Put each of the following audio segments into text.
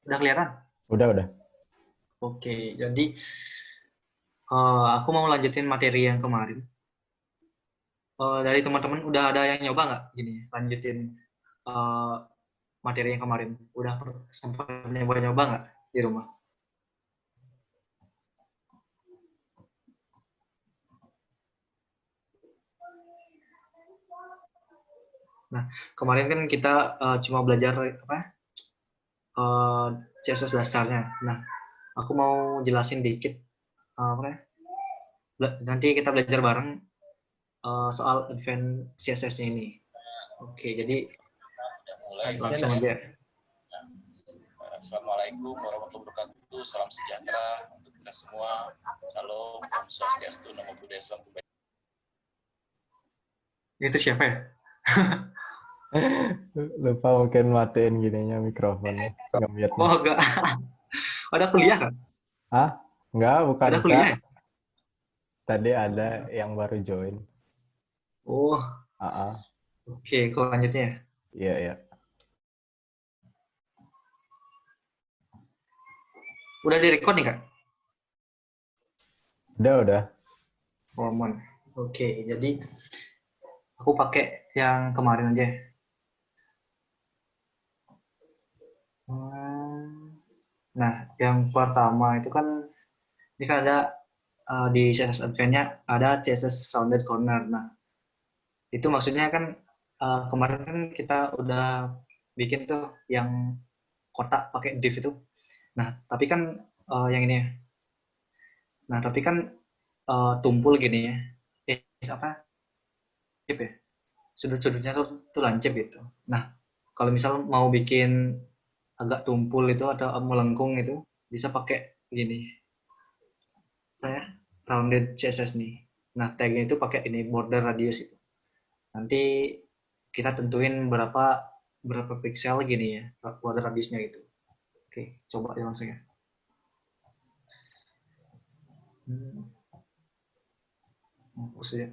Udah kelihatan? Udah. Oke, jadi aku mau lanjutin materi yang kemarin. Dari teman-teman udah ada yang nyoba nggak gini, lanjutin eh, materi yang kemarin? Udah sempat nyoba-nyoba nggak di rumah? Nah, kemarin kan kita cuma belajar apa? CSS dasarnya. Nah, aku mau jelasin dikit apa ya? Nanti kita belajar bareng soal advance CSS-nya ini. Oke, jadi Mulai langsung aja. Assalamualaikum warahmatullahi wabarakatuh. Salam sejahtera untuk kita semua. Salam, Om Swastiastu, Namo Buddhaya, Salam Kebajikan. Itu siapa ya? Lupa mungkin matiin gininya mikrofonnya. Nge-mute-nya. Oh, enggak. Ada kuliah kan? Ah? Enggak, bukan Ada Kak. kuliah ya? Tadi ada yang baru join. Oh, Ah. oke. Kok lanjutnya ya? Iya. Udah direcord nih, Kak? Udah. Hormon. Oke, jadi aku pakai yang kemarin aja. Nah, yang pertama itu kan ini kan ada di CSS Advance-nya ada CSS Rounded Corner. Nah, itu maksudnya kan kemarin kan kita udah bikin tuh yang kotak pakai div itu. Nah, tapi kan yang ini ya. Nah, tapi kan tumpul gini ya. Apa? Div ya. Sudut-sudutnya tuh lancip gitu. Nah, kalau misal mau bikin agak tumpul itu atau melengkung itu bisa pakai gini ya, rounded CSS nih. Nah, tagnya itu pakai ini border radius itu. Nanti kita tentuin berapa berapa pixel gini ya border radiusnya itu. Oke, coba ya langsung ya. Hapus ya.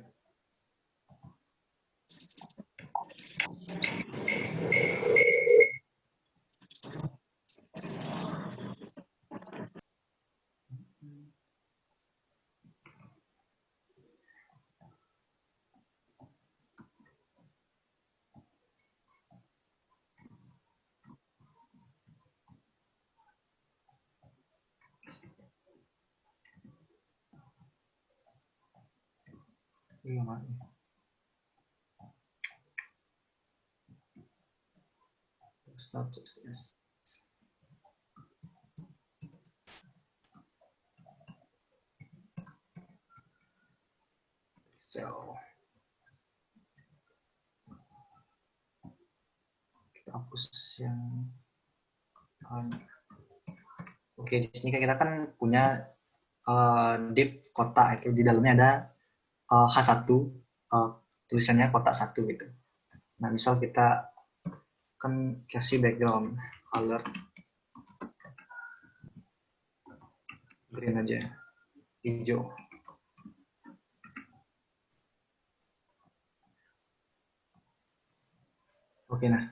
Iya, Mak. Status yes. So, kita hapus yang oke, di sini kita kan punya div kotak itu di dalamnya ada H1 tulisannya kotak 1 gitu. Nah, misal kita kan kasih background color green aja, hijau. Oke, nah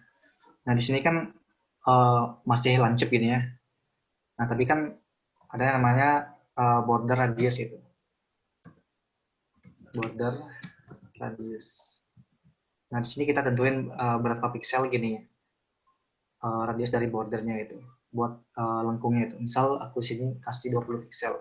di sini kan masih lancip gini ya. Nah, tadi kan ada yang namanya border radius itu. Border radius. Nah, di sini kita tentuin berapa pixel gini ya. Radius dari bordernya itu buat lengkungnya itu. Misal aku sini kasih 20 pixel.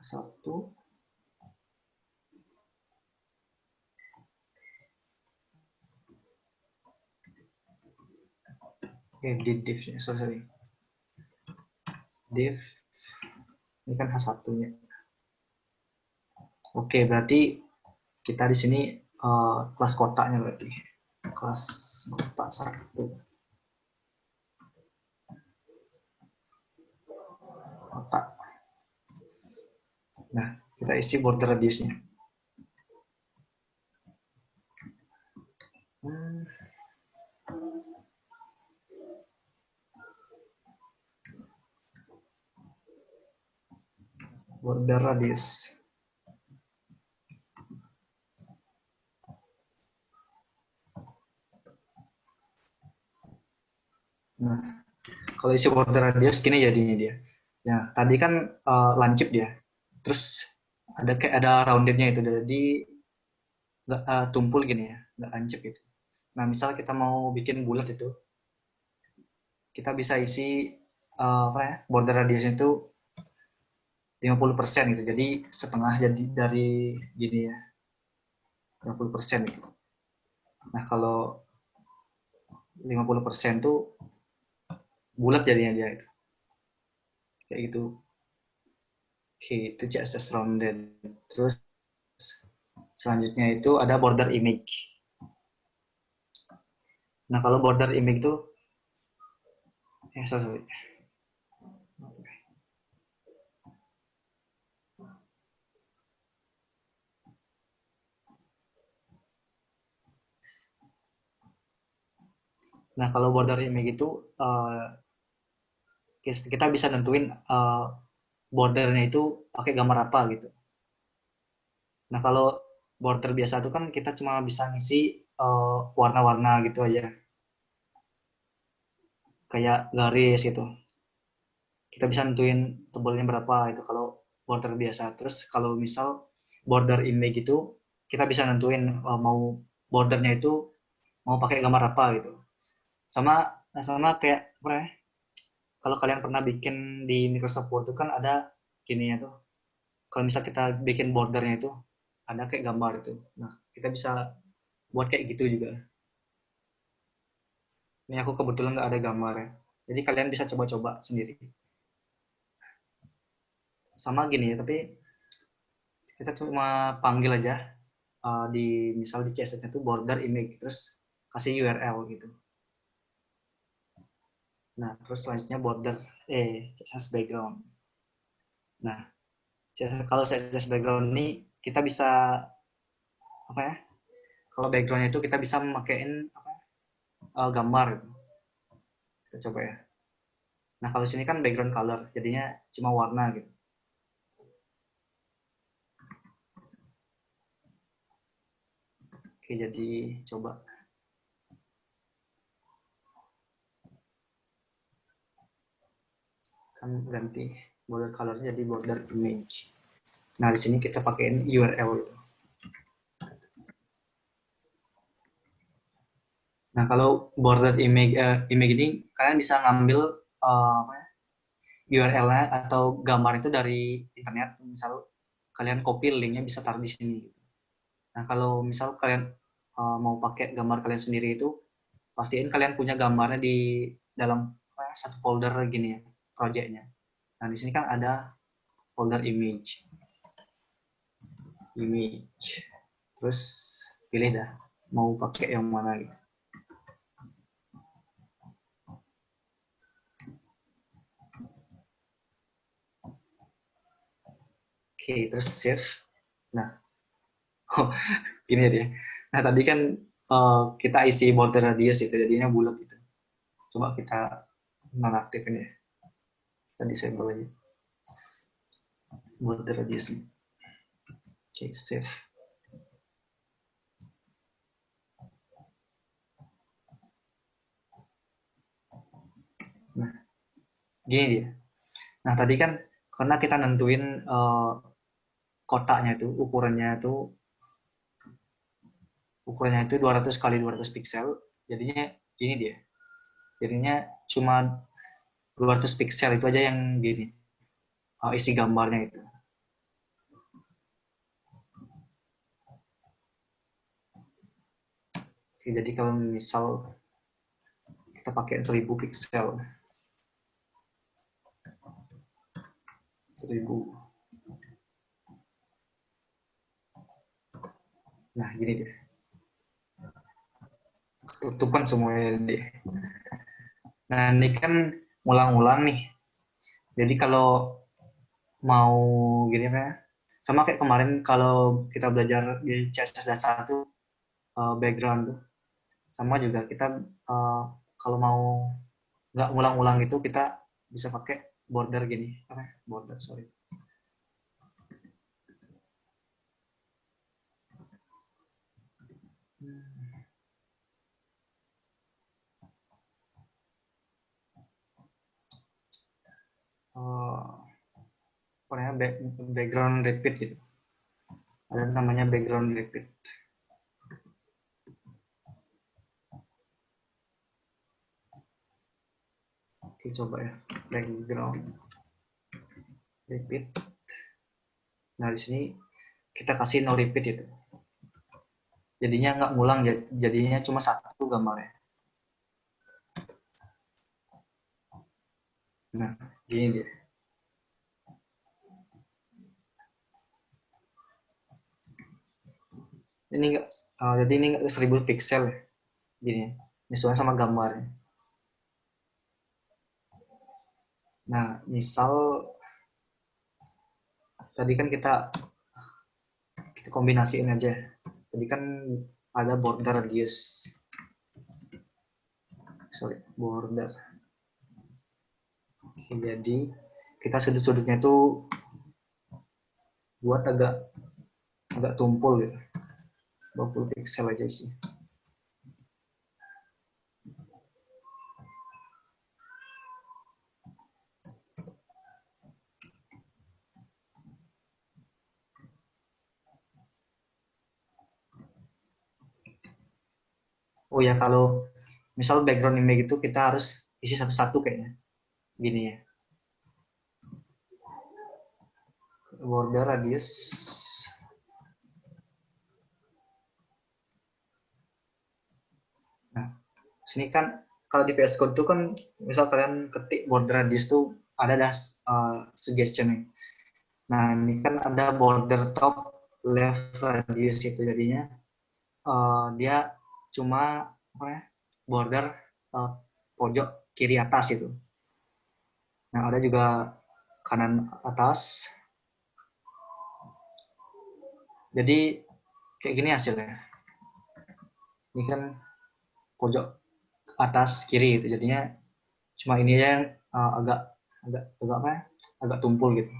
Satu. Di div, sorry. Div, ini kan H1-nya. Oke, berarti kita di sini kelas kotaknya berarti. Kelas kotak 1. Kotak. Nah, kita isi border radiusnya. border radius. Nah, kalau isi border radius gini jadinya dia. Ya, tadi kan lancip dia. Terus ada kayak ada roundednya itu, jadi nggak tumpul gini ya, nggak lancip gitu. Nah, misal kita mau bikin bulat itu, kita bisa isi apa ya, border radiusnya itu 50% gitu. Jadi setengah jadi dari gini ya, 50% gitu. Nah, kalau 50% tuh bulat jadinya dia itu. Kayak gitu. Oke, itu CSS rounded. Terus selanjutnya itu ada border image. Nah, kalau border image itu sorry. Nah, kalau border image itu kita bisa nentuin bordernya itu pakai gambar apa gitu. Nah, kalau border biasa itu kan kita cuma bisa ngisi warna-warna gitu aja. Kayak garis gitu. Kita bisa nentuin tebalnya berapa itu kalau border biasa. Terus kalau misal border image itu kita bisa nentuin mau bordernya itu mau pakai gambar apa gitu. Sama kayak apa ya? Kalau kalian pernah bikin di Microsoft Word itu kan ada gini ya tuh. Kalau misal kita bikin bordernya itu ada kayak gambar itu. Nah, kita bisa buat kayak gitu juga. Ini aku kebetulan nggak ada gambar ya. Jadi kalian bisa coba-coba sendiri. Sama gini ya, tapi kita cuma panggil aja di misal di CSS-nya itu border image terus kasih URL gitu. Nah, terus selanjutnya border CSS background. Nah, kalau CSS background ini kita bisa apa ya? Kalau backgroundnya itu kita bisa memakai gambar gitu. Kita coba ya. Nah, kalau sini kan background color, jadinya cuma warna gitu. Oke, jadi coba. Kan ganti border colornya jadi border image. Nah, di sini kita pakaiin URL itu. Nah, kalau border image ini kalian bisa ngambil URL-nya atau gambar itu dari internet. Misal kalian copy linknya bisa taruh di sini. Nah, kalau misal kalian mau pakai gambar kalian sendiri itu, pastiin kalian punya gambarnya di dalam satu folder gini ya, projectnya. Nah, di sini kan ada folder image. Terus pilih dah, mau pakai yang mana gitu. Oke, terus save. Nah, ini dia. Nah, tadi kan kita isi border radius itu, jadinya bulat gitu. Coba kita nonaktifin ya. Kita disable aja. Border radius. Oke, save. Nah, gini dia. Nah, tadi kan karena kita nentuin kotaknya itu, ukurannya itu 200 kali 200 pixel, jadinya ini dia. Jadinya cuma 200 pixel itu aja yang gini. Isi gambarnya itu. Oke, jadi kalau misal kita pakai 1000 pixel. 1000. Nah, gini deh. Tutupan semuanya deh. Nah, ini kan ulang-ulang nih. Jadi kalau mau gini ya, sama kayak kemarin kalau kita belajar di CSS dasar itu background tuh, sama juga kita kalau mau nggak ulang-ulang itu kita bisa pakai border gini, border sorry. Pokoknya background repeat gitu. Ada namanya background repeat. Oke, coba ya, background repeat. Nah, di sini kita kasih no repeat itu. Jadinya nggak ngulang, jadinya cuma satu gambarnya. Nah, gini dia. Ini nggak, jadi ini nggak 1000 pixel ya. Gini, nyesuaian sama gambarnya. Nah, misal tadi kan kita kombinasiin aja. Tadi kan ada border radius. Border. Oke, jadi kita sudut-sudutnya itu buat agak tumpul gitu. 20 pixel aja sih. Oh ya, kalau misal background image itu kita harus isi satu-satu kayaknya. Gini ya. Border radius. Nah, sini kan kalau di VS Code itu kan misal kalian ketik border radius itu ada suggestion. Nah, ini kan ada border top left radius itu, jadinya dia cuma border pojok kiri atas itu. Nah, ada juga kanan atas. Jadi kayak gini hasilnya. Ini kan pojok atas kiri itu, jadinya cuma ini aja yang agak tumpul gitu.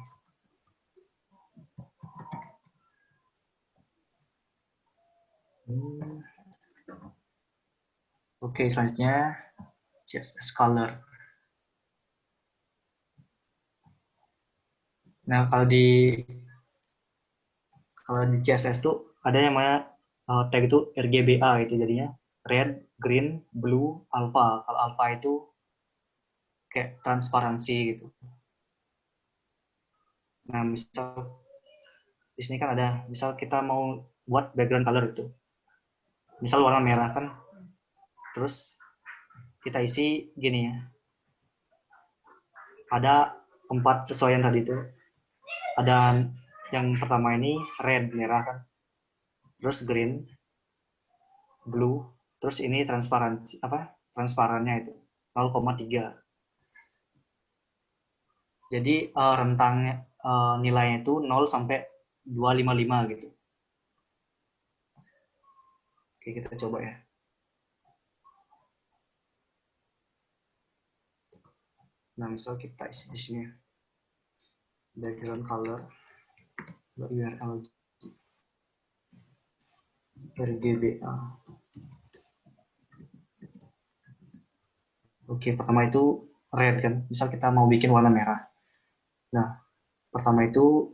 Oke, selanjutnya CSS color. Nah, kalau di CSS tuh ada yang namanya tag itu RGBA gitu, jadinya red, green, blue, alpha. Kalau alpha itu kayak transparansi gitu. Nah, misal di sini kan ada, misal kita mau buat background color itu, misal warna merah kan, terus kita isi gini ya, ada 4 sesuaian tadi itu. Ada yang pertama ini red, merah kan, terus green, blue, terus ini transparannya itu 0,3. Jadi rentangnya nilainya itu 0 sampai 255 gitu. Oke, kita coba ya. Nah, misal kita isi di sini background color URL RGBA. Oke, pertama itu red kan. Misal kita mau bikin warna merah. Nah, pertama itu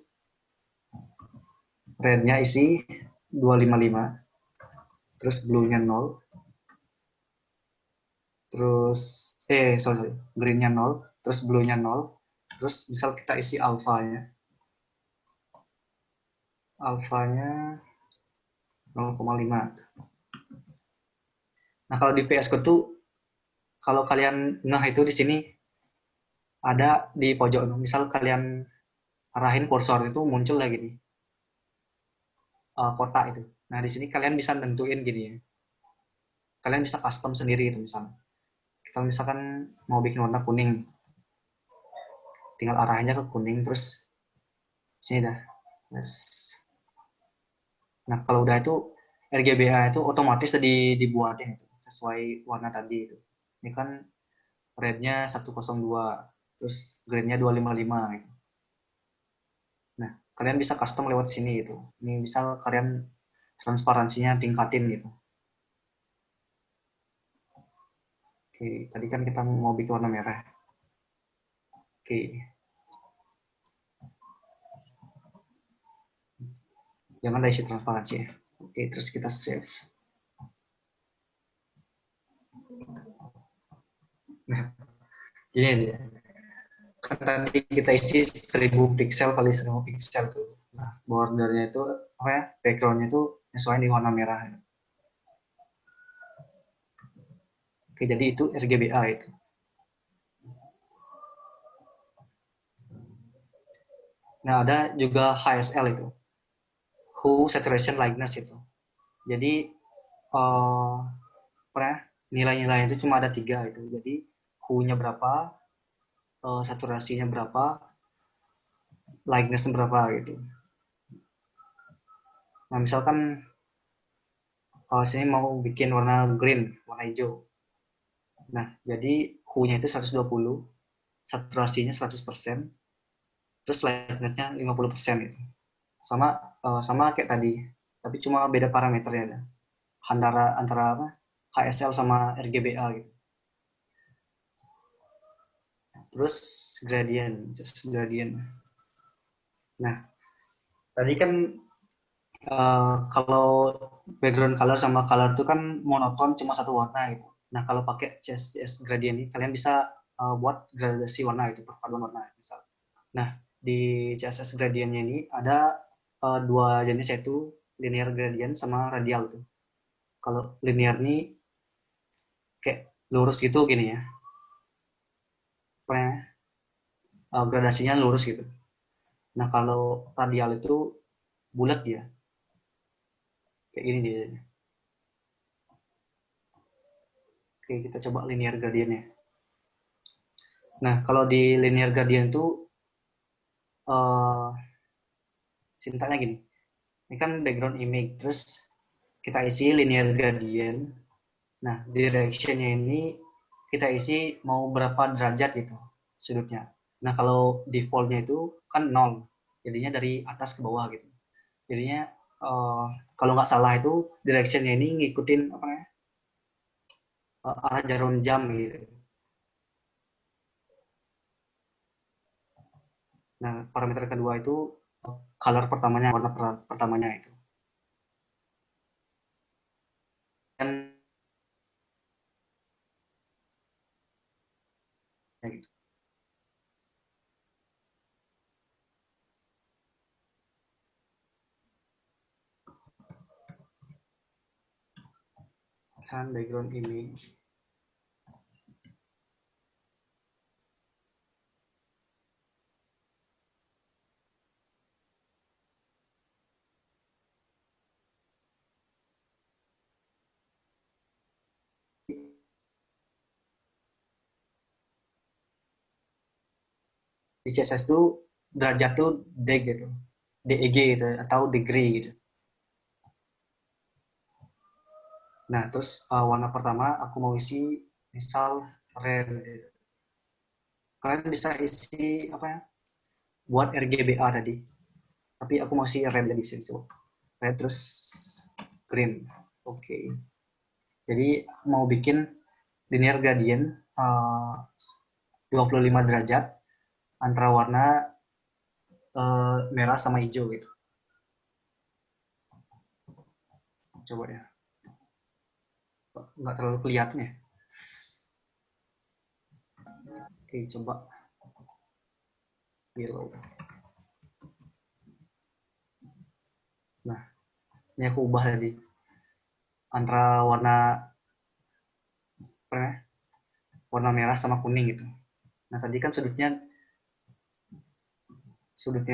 rednya isi 255, terus blue-nya 0, terus green-nya 0, terus blue-nya 0, terus misal kita isi alpha-nya 0,5. Nah, kalau di VS Code tuh kalau kalian itu di sini ada di pojok, misal kalian arahin kursor itu muncul lagi nih kotak itu. Nah, di sini kalian bisa nentuin gini ya. Kalian bisa custom sendiri itu misalnya. Kita misalkan mau bikin warna kuning, tinggal arahannya ke kuning, terus sini dah. Yes. Nah, kalau udah itu RGBA itu otomatis dibuatin itu sesuai warna tadi itu. Ini kan rednya 102, terus greennya 255 gitu. Nah, kalian bisa custom lewat sini gitu. Ini misal kalian transparansinya tingkatin gitu. Oke, tadi kan kita mau bikin warna merah. Oke. Jangan ada isi transparansi ya. Oke, terus kita save. Nah, ini dia. Kan tadi kita isi 1000 pixel kali 1000 pixel tuh. Nah, bordernya itu apa ya? Backgroundnya itu sesuai di warna merah. Oke, jadi itu RGBA itu. Nah, ada juga HSL itu. Hue Saturation Lightness itu. Jadi apa ya? Nilai-nilai itu cuma ada 3 itu. Jadi hue-nya berapa, saturasinya berapa, lightness berapa gitu. Nah, misalkan sini mau bikin warna green, warna hijau. Nah, jadi hue-nya itu 120, saturasinya 100%, terus lightness-nya 50% gitu. Sama kayak tadi, tapi cuma beda parameternya ada. Antara apa? HSL sama RGBA gitu. Terus gradient. Nah, tadi kan kalau background color sama color itu kan monoton cuma satu warna gitu. Nah, kalau pakai CSS gradient ini kalian bisa buat gradasi warna itu, perpaduan warna misal. Nah, di CSS gradientnya ini ada 2 jenis, yaitu linear gradient sama radial tuh. Kalau linear ini kayak lurus gitu gini ya. Gradasinya lurus gitu. Nah, kalau radial itu bulat dia. Kayak gini dia. Oke, kita coba linear gradient-nya. Nah, kalau di linear gradient itu sintaknya gini. Ini kan background image, terus kita isi linear gradient. Nah, direction-nya ini kita isi mau berapa derajat gitu sudutnya. Nah, kalau default-nya itu kan 0. Jadinya dari atas ke bawah gitu. Jadinya kalau nggak salah itu direction-nya ini ngikutin apa ya? Arah jarum jam gitu. Nah, parameter kedua itu color pertamanya, warna pertamanya itu. Dan ya gitu. Dan background image. Di CSS itu derajat tuh deg gitu, deg gitu atau degree gitu. Nah, terus warna pertama aku mau isi misal red gitu. Kalian bisa isi apa ya, buat RGBA tadi, tapi aku mau isi red di sini coba. Red terus green. Oke. Jadi mau bikin linear gradient 25 derajat antara warna merah sama hijau gitu. Coba ya. Nggak terlalu kelihatan ya. Oke, coba below. Nah, ini aku ubah tadi antara warna apa ya, warna merah sama kuning gitu. Nah, tadi kan sudutnya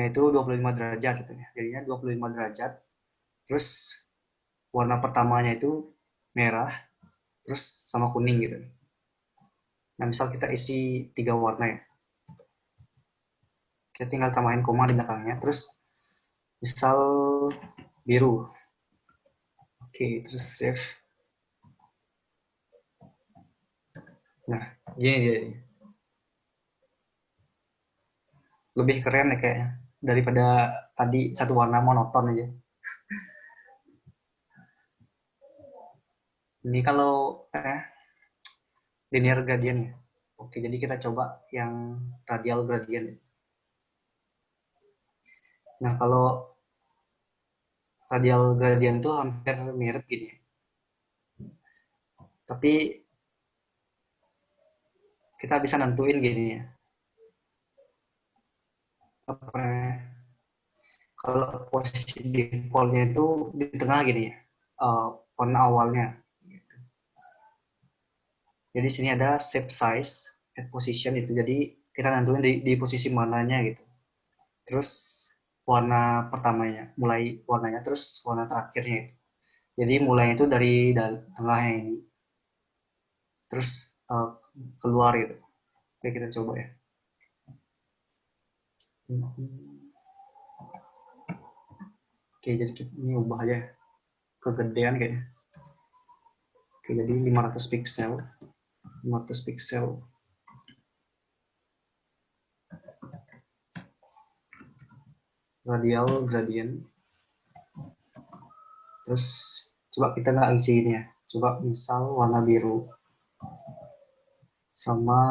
itu 25 derajat gitu ya. Jadinya 25 derajat. Terus warna pertamanya itu merah, terus sama kuning gitu. Nah, misal kita isi 3 warna ya. Kita tinggal tambahin koma di belakangnya, terus misal biru. Oke, terus save. Nah, gini dia. Lebih keren ya kayaknya daripada tadi satu warna monoton aja. Ini kalau linear gradient ya. Oke, jadi kita coba yang radial gradient. Nah, kalau radial gradient tuh hampir mirip gini ya. Tapi kita bisa nentuin gini ya. Apa ya, kalau posisi defaultnya itu di tengah gini ya, warna awalnya. Jadi sini ada shape size at position itu. Jadi kita nentuin di posisi mananya gitu. Terus warna pertamanya, mulai warnanya, terus warna terakhirnya itu. Jadi mulainya itu dari tengahnya ini, terus keluar gitu. Oke, kita coba ya. Oke, jadi ini ubah aja kegedean kayaknya. Oke, jadi 500 pixel. 500 pixel. Radial gradient. Terus coba kita nggak isi ini ya. Coba misal warna biru sama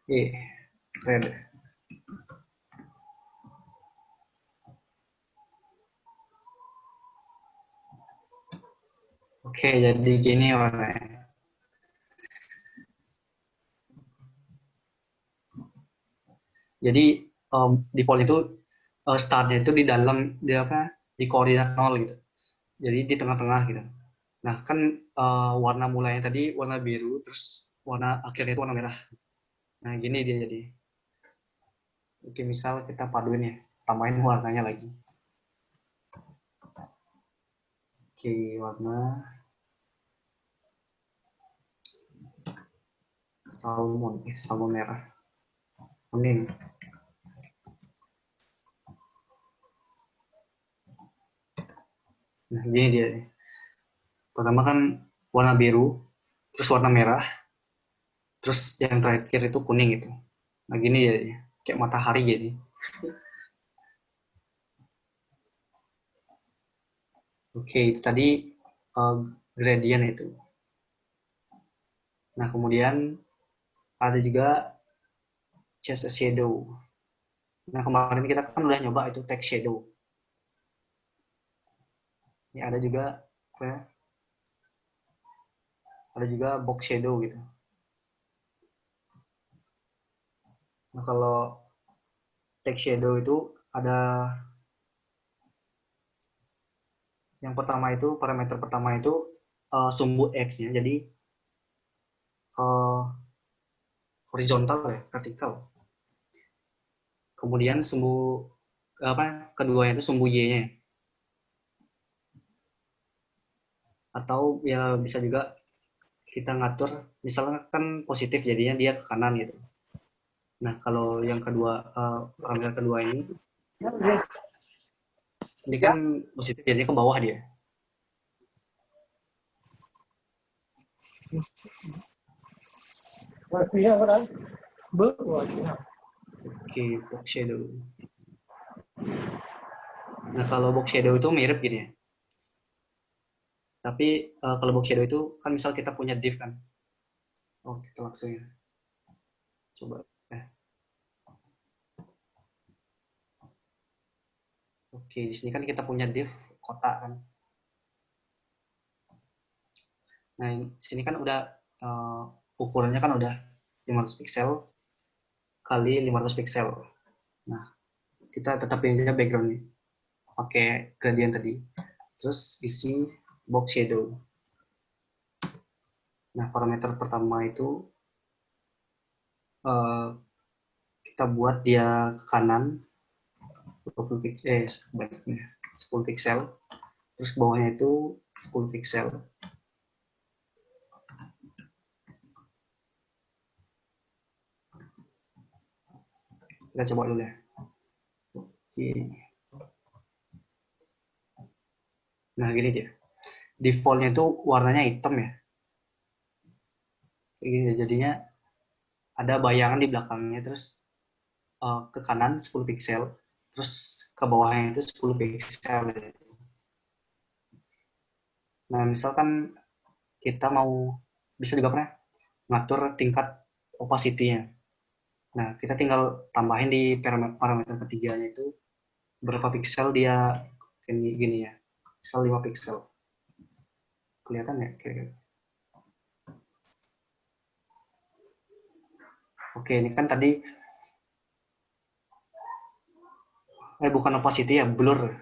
red. Oke, jadi gini warnanya. Jadi default itu startnya itu di dalam di koordinat 0 gitu. Jadi di tengah-tengah gitu. Nah, kan warna mulainya tadi warna biru, terus warna akhirnya itu warna merah. Nah, gini dia jadi. Oke, misal kita paduin ya, tambahin warnanya lagi. Oke, warna salmon merah. Kuning. Nah, gini dia. Pertama kan warna biru, terus warna merah, terus yang terakhir itu kuning gitu. Nah, gini ya, kayak matahari jadi. Oke, itu tadi gradient itu. Nah, kemudian ada juga just a shadow. Nah, kemarin kita kan udah nyoba itu text shadow. Ini ada juga box shadow gitu. Nah, kalau text shadow itu ada yang pertama itu, parameter pertama itu sumbu X-nya. Jadi horizontal ya, vertikal. Kemudian sumbu keduanya itu sumbu Y-nya. Atau ya bisa juga kita ngatur, misalnya kan positif jadinya dia ke kanan gitu. Nah, kalau yang kedua, parameter kedua ini kan positif jadinya ke bawah dia. Oke, box shadow. Nah, kalau box shadow itu mirip gini ya. Tapi kalau box shadow itu kan misal kita punya div kan. Oh, kita langsung ya. Coba. Oke, di sini kan kita punya div kotak kan. Nah, di sini kan udah ukurannya kan udah 500 pixel kali 500 pixel. Nah, kita tetapin aja background nih. Pakai gradient tadi. Terus isi box shadow. Nah, parameter pertama itu kita buat dia ke kanan 10 pixel. Terus bawahnya itu 10 pixel. Kita coba dulu ya. Oke. Nah, gini dia. Defaultnya itu warnanya hitam ya. Kayak gini, jadinya ada bayangan di belakangnya, terus ke kanan 10 pixel, terus ke bawahnya itu 10 pixel. Nah, misalkan kita mau bisa juga pernah ngatur tingkat opacity-nya. Nah, kita tinggal tambahin di parameter ketiganya itu berapa piksel dia gini ya. Misal 5 piksel. Kelihatan ya kira-kira? Oke, ini kan tadi bukan opacity ya, blur.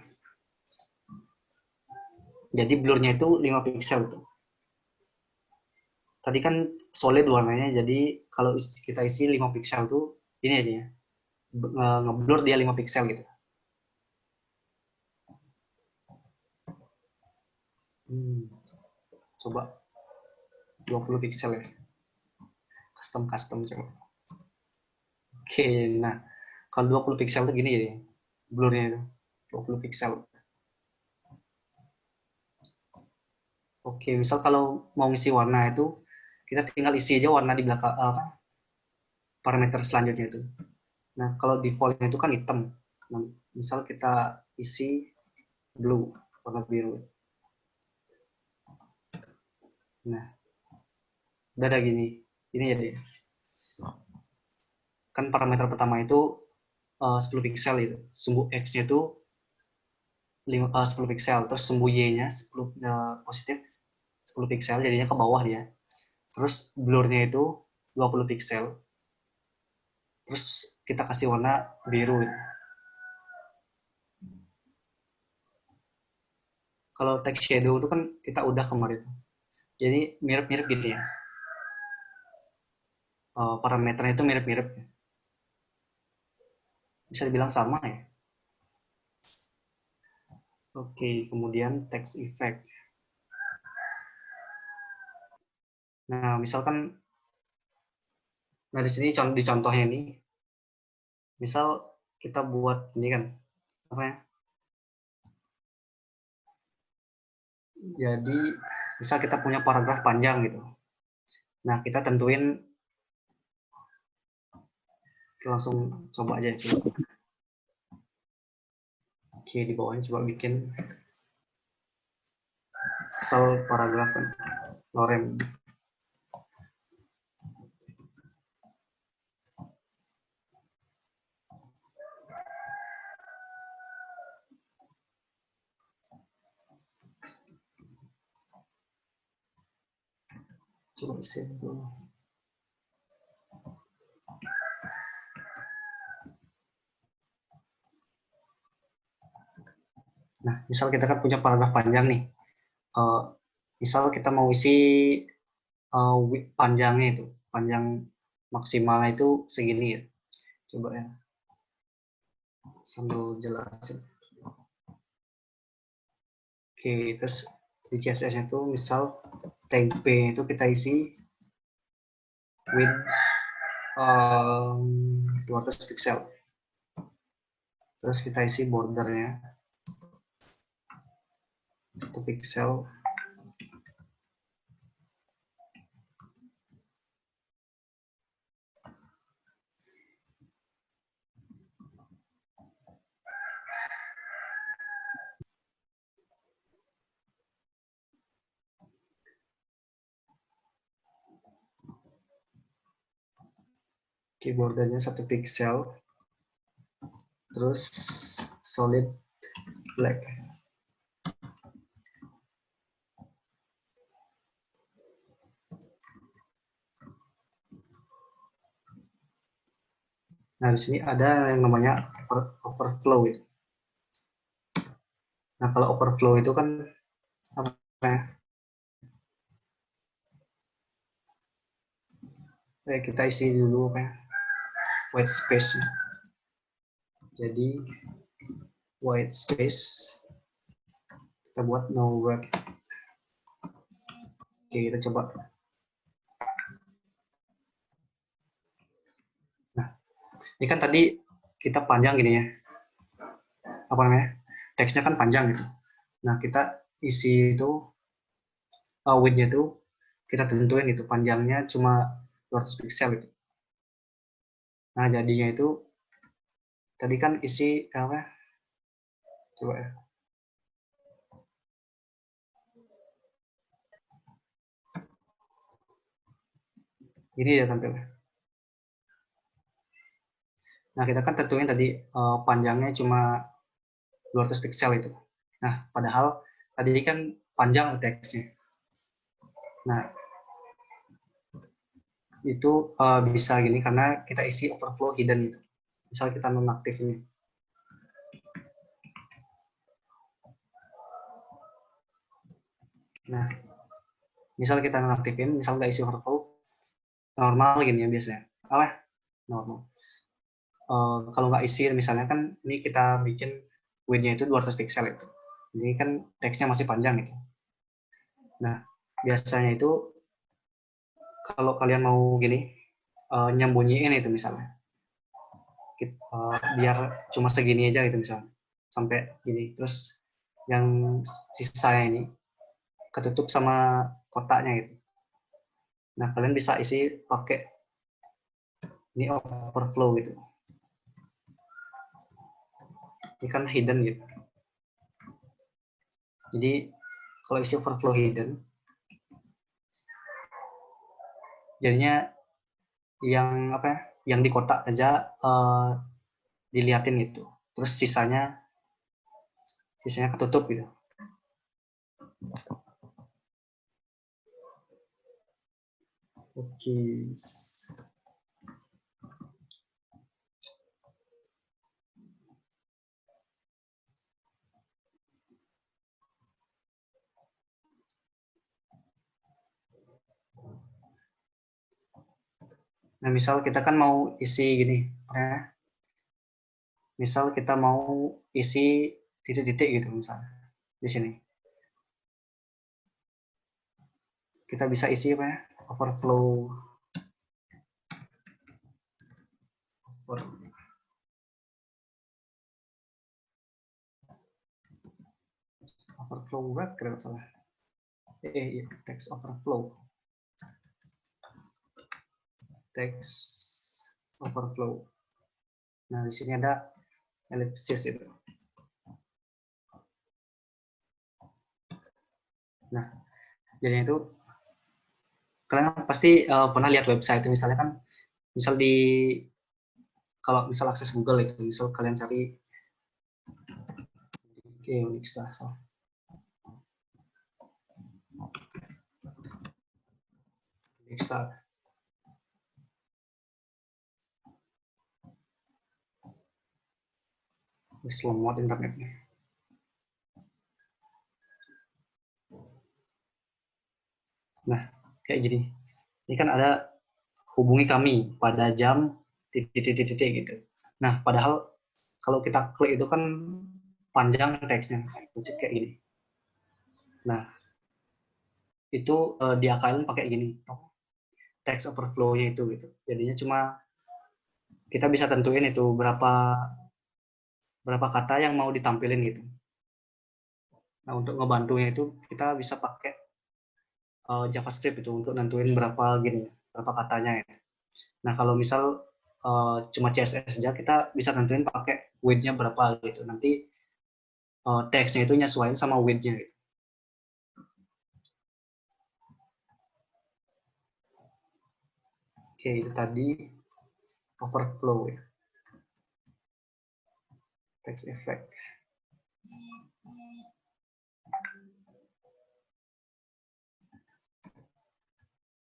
Jadi blurnya itu 5 piksel tuh. Tadi kan solid warnanya, jadi kalau kita isi 5 piksel tuh ini aja ya. Ngeblur dia 5 piksel gitu. Coba 20 piksel ya. Custom coba. Oke, nah kalau 20 piksel tuh gini jadi blurnya itu 20 piksel. Oke, misal kalau mau ngisi warna itu kita tinggal isi aja warna di belakang parameter selanjutnya itu. Nah, kalau defaultnya itu kan hitam. Nah, misal kita isi blue, warna biru. Nah, udah ada gini. Ini jadi kan parameter pertama itu 10 piksel itu. Sumbu X-nya itu 10 piksel, terus sumbu Y-nya 10 positif 10 piksel, jadinya ke bawah dia. Terus blurnya itu 20 piksel. Terus kita kasih warna biru. Kalau text shadow itu kan kita udah kemarin. Jadi mirip-mirip gitu ya. Parameternya itu mirip-mirip. Bisa dibilang sama ya. Oke, kemudian text effect. Nah, misalkan di sini di contohnya nih, misal kita buat ini kan, apa ya? Jadi, misal kita punya paragraf panjang gitu. Nah, kita tentuin, langsung coba aja coba. Oke, di bawahnya coba bikin sel paragraf lorem. Coba save dulu. Nah, misal kita kan punya paragraf panjang nih. Misal kita mau isi panjangnya itu, panjang maksimalnya itu segini ya. Coba ya, sambil jelasin. Oke, terus di CSS itu misal tag P itu kita isi width 200 pixel. Terus kita isi bordernya 1 pixel. Bordernya 1 pixel. Terus solid black. Nah, di sini ada yang namanya overflow. Nah, kalau overflow itu kan apa ya? Kita isi dulu apa ya? White space. Jadi white space kita buat no word. Oke, kita coba. Nah, ini kan tadi kita panjang gini ya. Apa namanya? Teksnya kan panjang gitu. Nah, kita isi itu width-nya itu kita tentuin gitu, panjangnya cuma 200 pixel gitu. Nah, jadinya itu tadi kan isi apa? Coba ya. Ini dia tampilnya. Nah, kita kan tentuin tadi panjangnya cuma 200 pixel itu. Nah, padahal tadi kan panjang teksnya. Nah, itu bisa gini karena kita isi overflow hidden itu. Misal kita nonaktif ini. Nah, misal kita nonaktifin, misal nggak isi overflow, normal gini ya biasanya. Apa? Normal. Kalau nggak isi, misalnya kan ini kita bikin width-nya itu 200 pixel itu. Jadi kan teksnya masih panjang itu. Nah, biasanya itu kalau kalian mau gini, nyembunyiin itu misalnya. Biar cuma segini aja gitu misalnya. Sampai gini. Terus yang sisanya ini ketutup sama kotaknya gitu. Nah, kalian bisa isi pakai ini overflow gitu. Ini kan hidden gitu. Jadi kalau isi overflow hidden, jadinya yang apa ya? Yang di kotak aja diliatin gitu. Terus sisanya ketutup gitu. Oke. Nah, misal kita kan mau isi gini, ya. Misal kita mau isi titik-titik gitu misalnya di sini. Kita bisa isi apa ya? Overflow web kalau salah. Text overflow. Text overflow. Nah, di sini ada ellipsis itu. Nah, jadi itu kalian pasti pernah lihat website itu misalnya kan, misal kalau misal akses Google itu, misal kalian cari Unixa, lemot internetnya. Nah, kayak gini. Ini kan ada hubungi kami pada jam titik-titik gitu. Nah, padahal kalau kita klik itu kan panjang teksnya, kayak gini. Nah, itu diakalin pakai gini, text overflow-nya itu gitu. Jadinya cuma kita bisa tentuin itu berapa kata yang mau ditampilin gitu. Nah, untuk ngebantunya itu kita bisa pakai JavaScript itu untuk nentuin berapa katanya ya. Nah, kalau misal cuma CSS saja, kita bisa tentuin pakai width-nya berapa gitu. Nanti teksnya itu nyesuaiin sama width-nya gitu. Oke, itu tadi overflow ya. Text effect.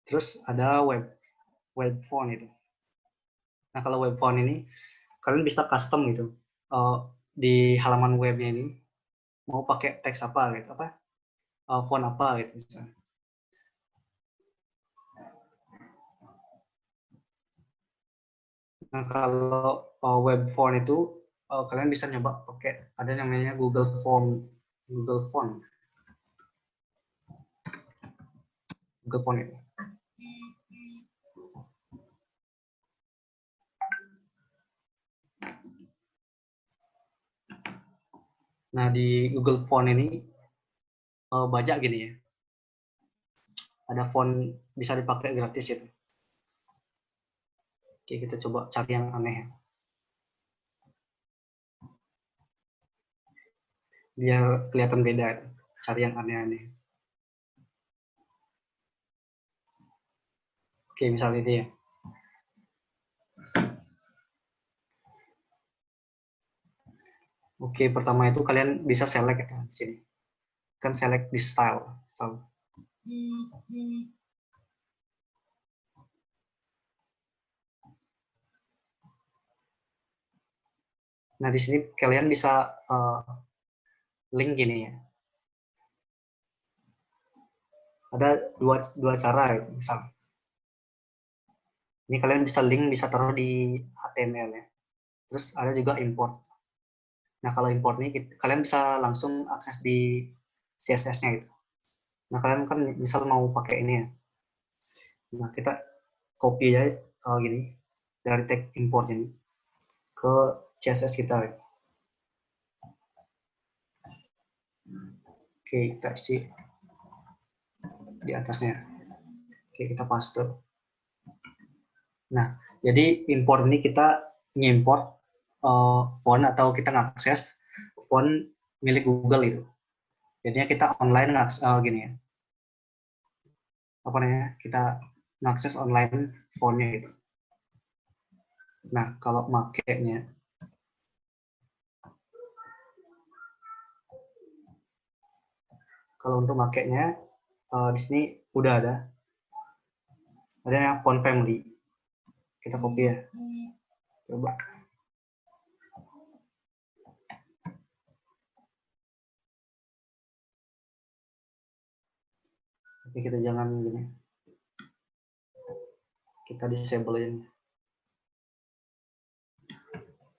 Terus ada web font itu. Nah, kalau web font ini kalian bisa custom gitu. Di halaman webnya ini mau pakai teks apa gitu, font apa gitu misalnya. Nah, kalau web font itu kalian bisa nyoba pakai ada yang namanya Google Font itu. Nah, di Google Font ini banyak gini ya. Ada font bisa dipakai gratis itu. Oke, kita coba cari yang aneh ya. Biar kelihatan beda itu. Cari yang aneh-aneh. Oke, misal ini ya. Oke, pertama itu kalian bisa select ya di sini. Kan select di style. Nah, di sini kalian bisa link gini ya. Ada dua cara ya, misal. Ini kalian bisa link, bisa taruh di HTML ya. Terus ada juga import. Nah, kalau import ini kalian bisa langsung akses di CSS-nya itu. Nah, kalian kan misal mau pakai ini ya. Nah, kita copy aja gini dari tag import ini ke CSS kita ya. Oke, kita isi di atasnya. Oke, kita paste. Nah, jadi import ini kita ngimport font atau kita ngakses font milik Google itu. Jadinya kita online gini ya. Apa namanya? Kita ngakses online fontnya itu. Nah, kalau makainya untuk makainya di sini udah ada yang font family. Kita copy ya. Coba. Tapi kita jangan gini. Kita disable ini.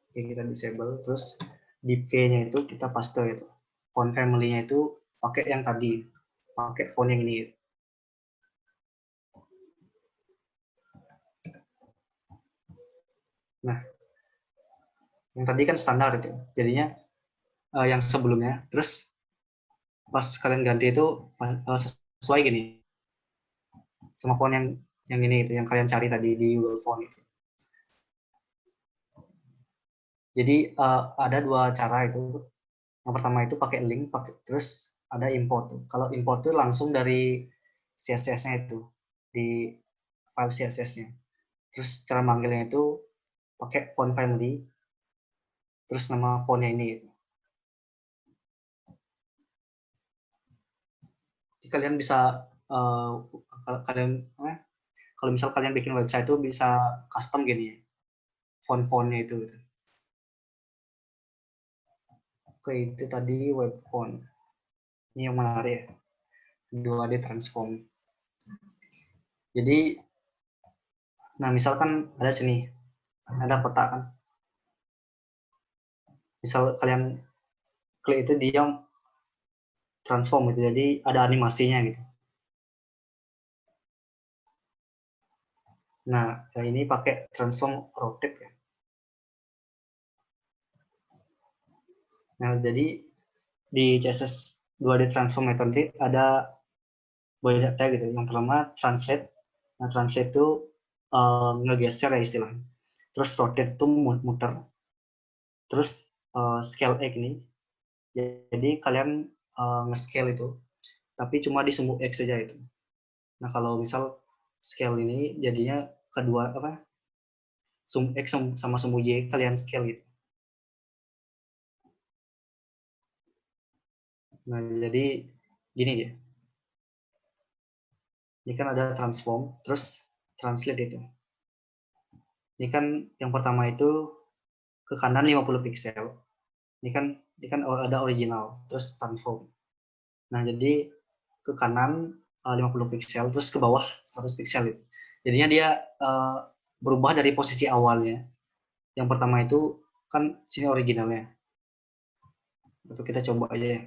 Oke, kita disable, terus di P-nya itu kita paste itu. Font family-nya itu pakai yang tadi, pakai font yang ini. Nah, yang tadi kan standar itu, jadinya yang sebelumnya, terus pas kalian ganti itu sesuai gini, sama font yang ini itu, yang kalian cari tadi di Google Font itu. Jadi ada dua cara itu. Yang pertama itu pakai link, terus ada import. Kalau import itu langsung dari CSS-nya itu, di file CSS-nya. Terus cara manggilnya itu pakai font family, terus nama fontnya ini. Jadi kalian bisa kalau misal kalian bikin website itu bisa custom gini, font-fontnya itu. Oke, itu tadi web font. Ini yang menarik ya, 2D transform. Jadi, nah misalkan ada sini, ada kotak kan. Misal kalian klik itu dia transform gitu, jadi ada animasinya gitu. Nah, ini pakai transform rotate ya. Nah, jadi di CSS 2D transform method ada banyak tag gitu. Yang pertama translate. Nah, translate itu ngegeser ya istilahnya. Terus rotate itu muter. Terus scale X ini. Jadi kalian nge-scale itu, tapi cuma di semu X saja itu. Nah, kalau misal scale ini jadinya kedua sum X sama semu Y kalian scale gitu. Nah, jadi gini ya. Ini kan ada transform, terus translate itu. Ini kan yang pertama itu ke kanan 50 pixel. Ini kan ada original, terus transform. Nah, jadi ke kanan 50 pixel, terus ke bawah 100 pixel itu. Jadinya dia berubah dari posisi awalnya. Yang pertama itu kan sini originalnya. Itu kita coba aja ya.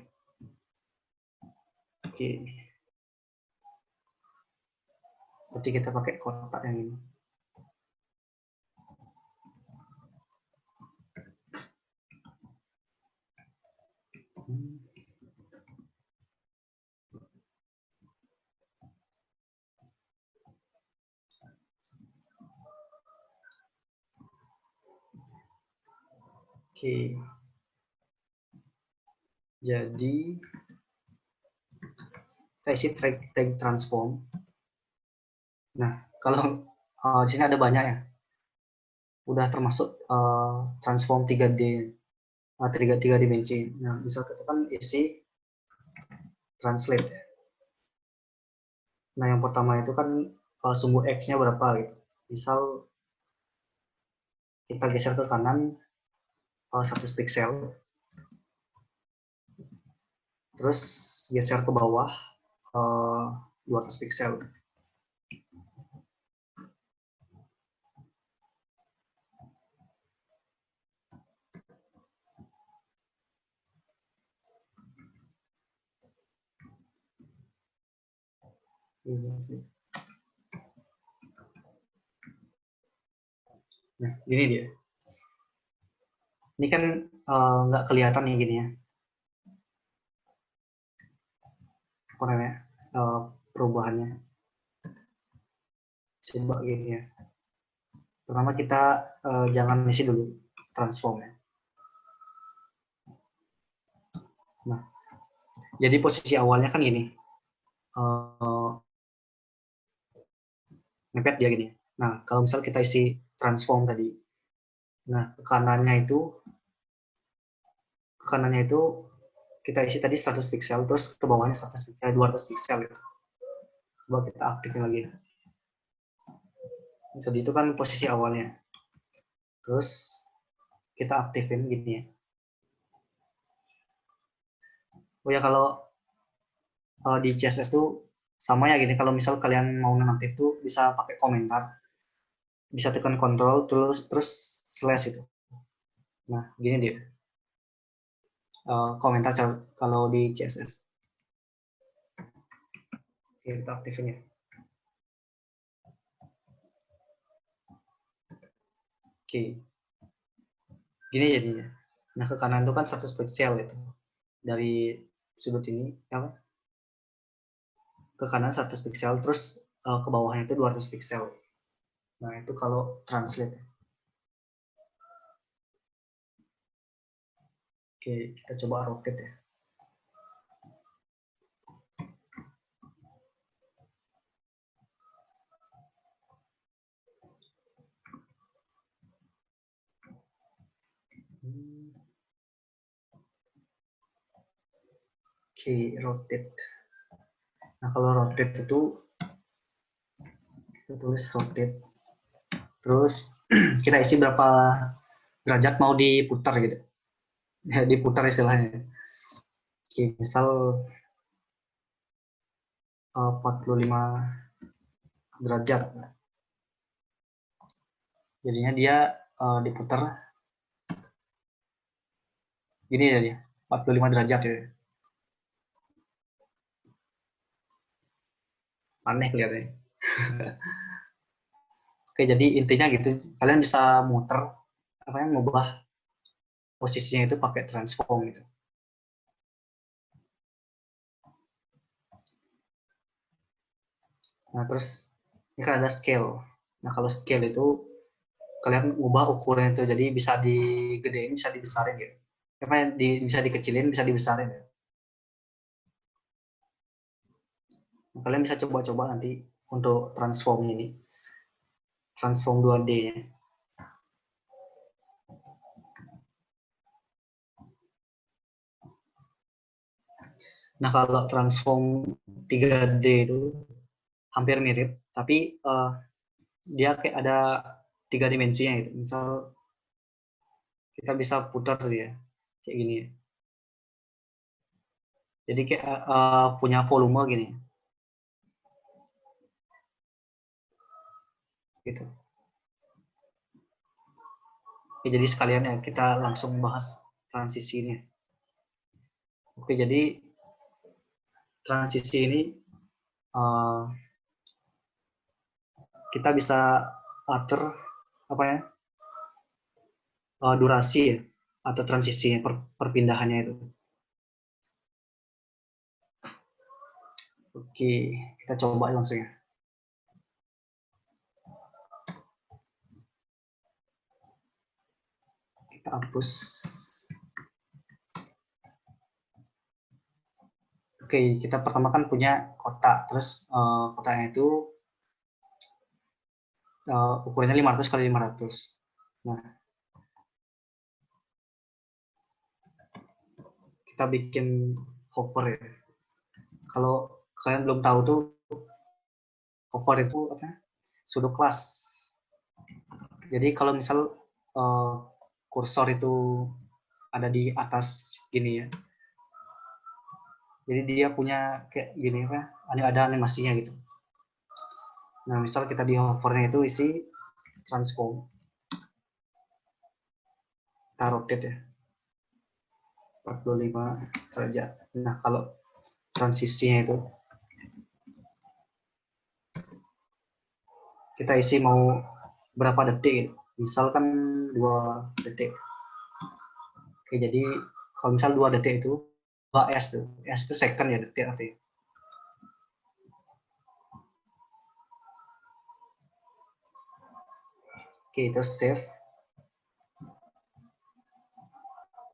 Oke. Berarti kita pakai kotak yang ini. Oke. Jadi kita isi tag transform. Nah, kalau di sini ada banyak ya. Udah termasuk transform 3D, tiga dimensi. Nah, bisa kita kan isi translate. Nah, yang pertama itu kan sumbu X-nya berapa gitu. Misal kita geser ke kanan 100 pixel, terus geser ke bawah 200 pixel. Nah, gini dia. Ini kan nggak kelihatan nih gini ya. Apa namanya? Perubahannya. Coba gini ya. Pertama kita jangan isi dulu transform ya. Nah, jadi posisi awalnya kan gini. Mepet dia gini. Nah, kalau misal kita isi transform tadi. Nah, ke kanannya kita isi tadi 100 pixel, terus ke bawahnya 200 pixel gitu. Coba kita aktifin lagi. Jadi itu kan posisi awalnya. Terus kita aktifin gini ya. Oh ya, kalau di CSS tuh sama ya gini. Kalau misal kalian mau nonaktif tuh bisa pakai komentar. Bisa tekan kontrol terus slash itu. Nah, gini dia. Komentar kalau di CSS. Oke, kita aktifin ya. Oke. Gini jadinya. Nah, ke kanan itu kan 100 pixel itu. Dari sudut ini apa? Ke kanan 100 pixel, terus ke bawahnya itu 200 pixel. Nah, itu kalau translate. Oke, kita coba rotate ya. Oke, rotate. Nah, kalau rotate itu kita tulis rotate. Terus kita isi berapa derajat mau diputar gitu. Ya, diputar istilahnya. Oke, misal 45 derajat. Jadinya dia diputar gini ya dia, 45 derajat ya. Aneh kelihatannya. Oke, jadi intinya gitu. Kalian bisa muter apa yang ngubah posisinya itu pakai transform gitu. Nah, terus ini kan ada scale. Nah, kalau scale itu kalian ubah ukuran itu jadi bisa digedein, bisa dibesarin gitu. Bisa dikecilin, bisa dibesarin ya. Nah, kalian bisa coba-coba nanti untuk transform ini. Transform 2D-nya. Nah, kalau transform 3D itu hampir mirip, tapi dia kayak ada 3 dimensinya gitu. Misal kita bisa putar dia kayak gini ya. Jadi kayak punya volume gini. Gitu. Oke, jadi sekalian ya kita langsung bahas transisinya. Oke, jadi transisi ini kita bisa atur apa ya, durasi ya, atau transisi perpindahannya itu. Oke, kita coba langsung ya. Kita hapus. Oke, kita pertama kan punya kotak, terus kotaknya itu ukurannya 500 kali 500. Nah, kita bikin hover ya. Kalau kalian belum tahu tuh, hover itu apa? Pseudo class. Jadi kalau misal kursor itu ada di atas gini ya. Jadi dia punya kayak gini apa? Ada animasinya gitu. Nah, misal kita di hovernya itu isi transform. Kita rotate ya. 45 derajat. Nah, kalau transisinya itu kita isi mau berapa detik, misalkan 2 detik. Oke, jadi kalau misal 2 detik itu 2S tuh, S itu second ya, detik artinya. Oke, terus save.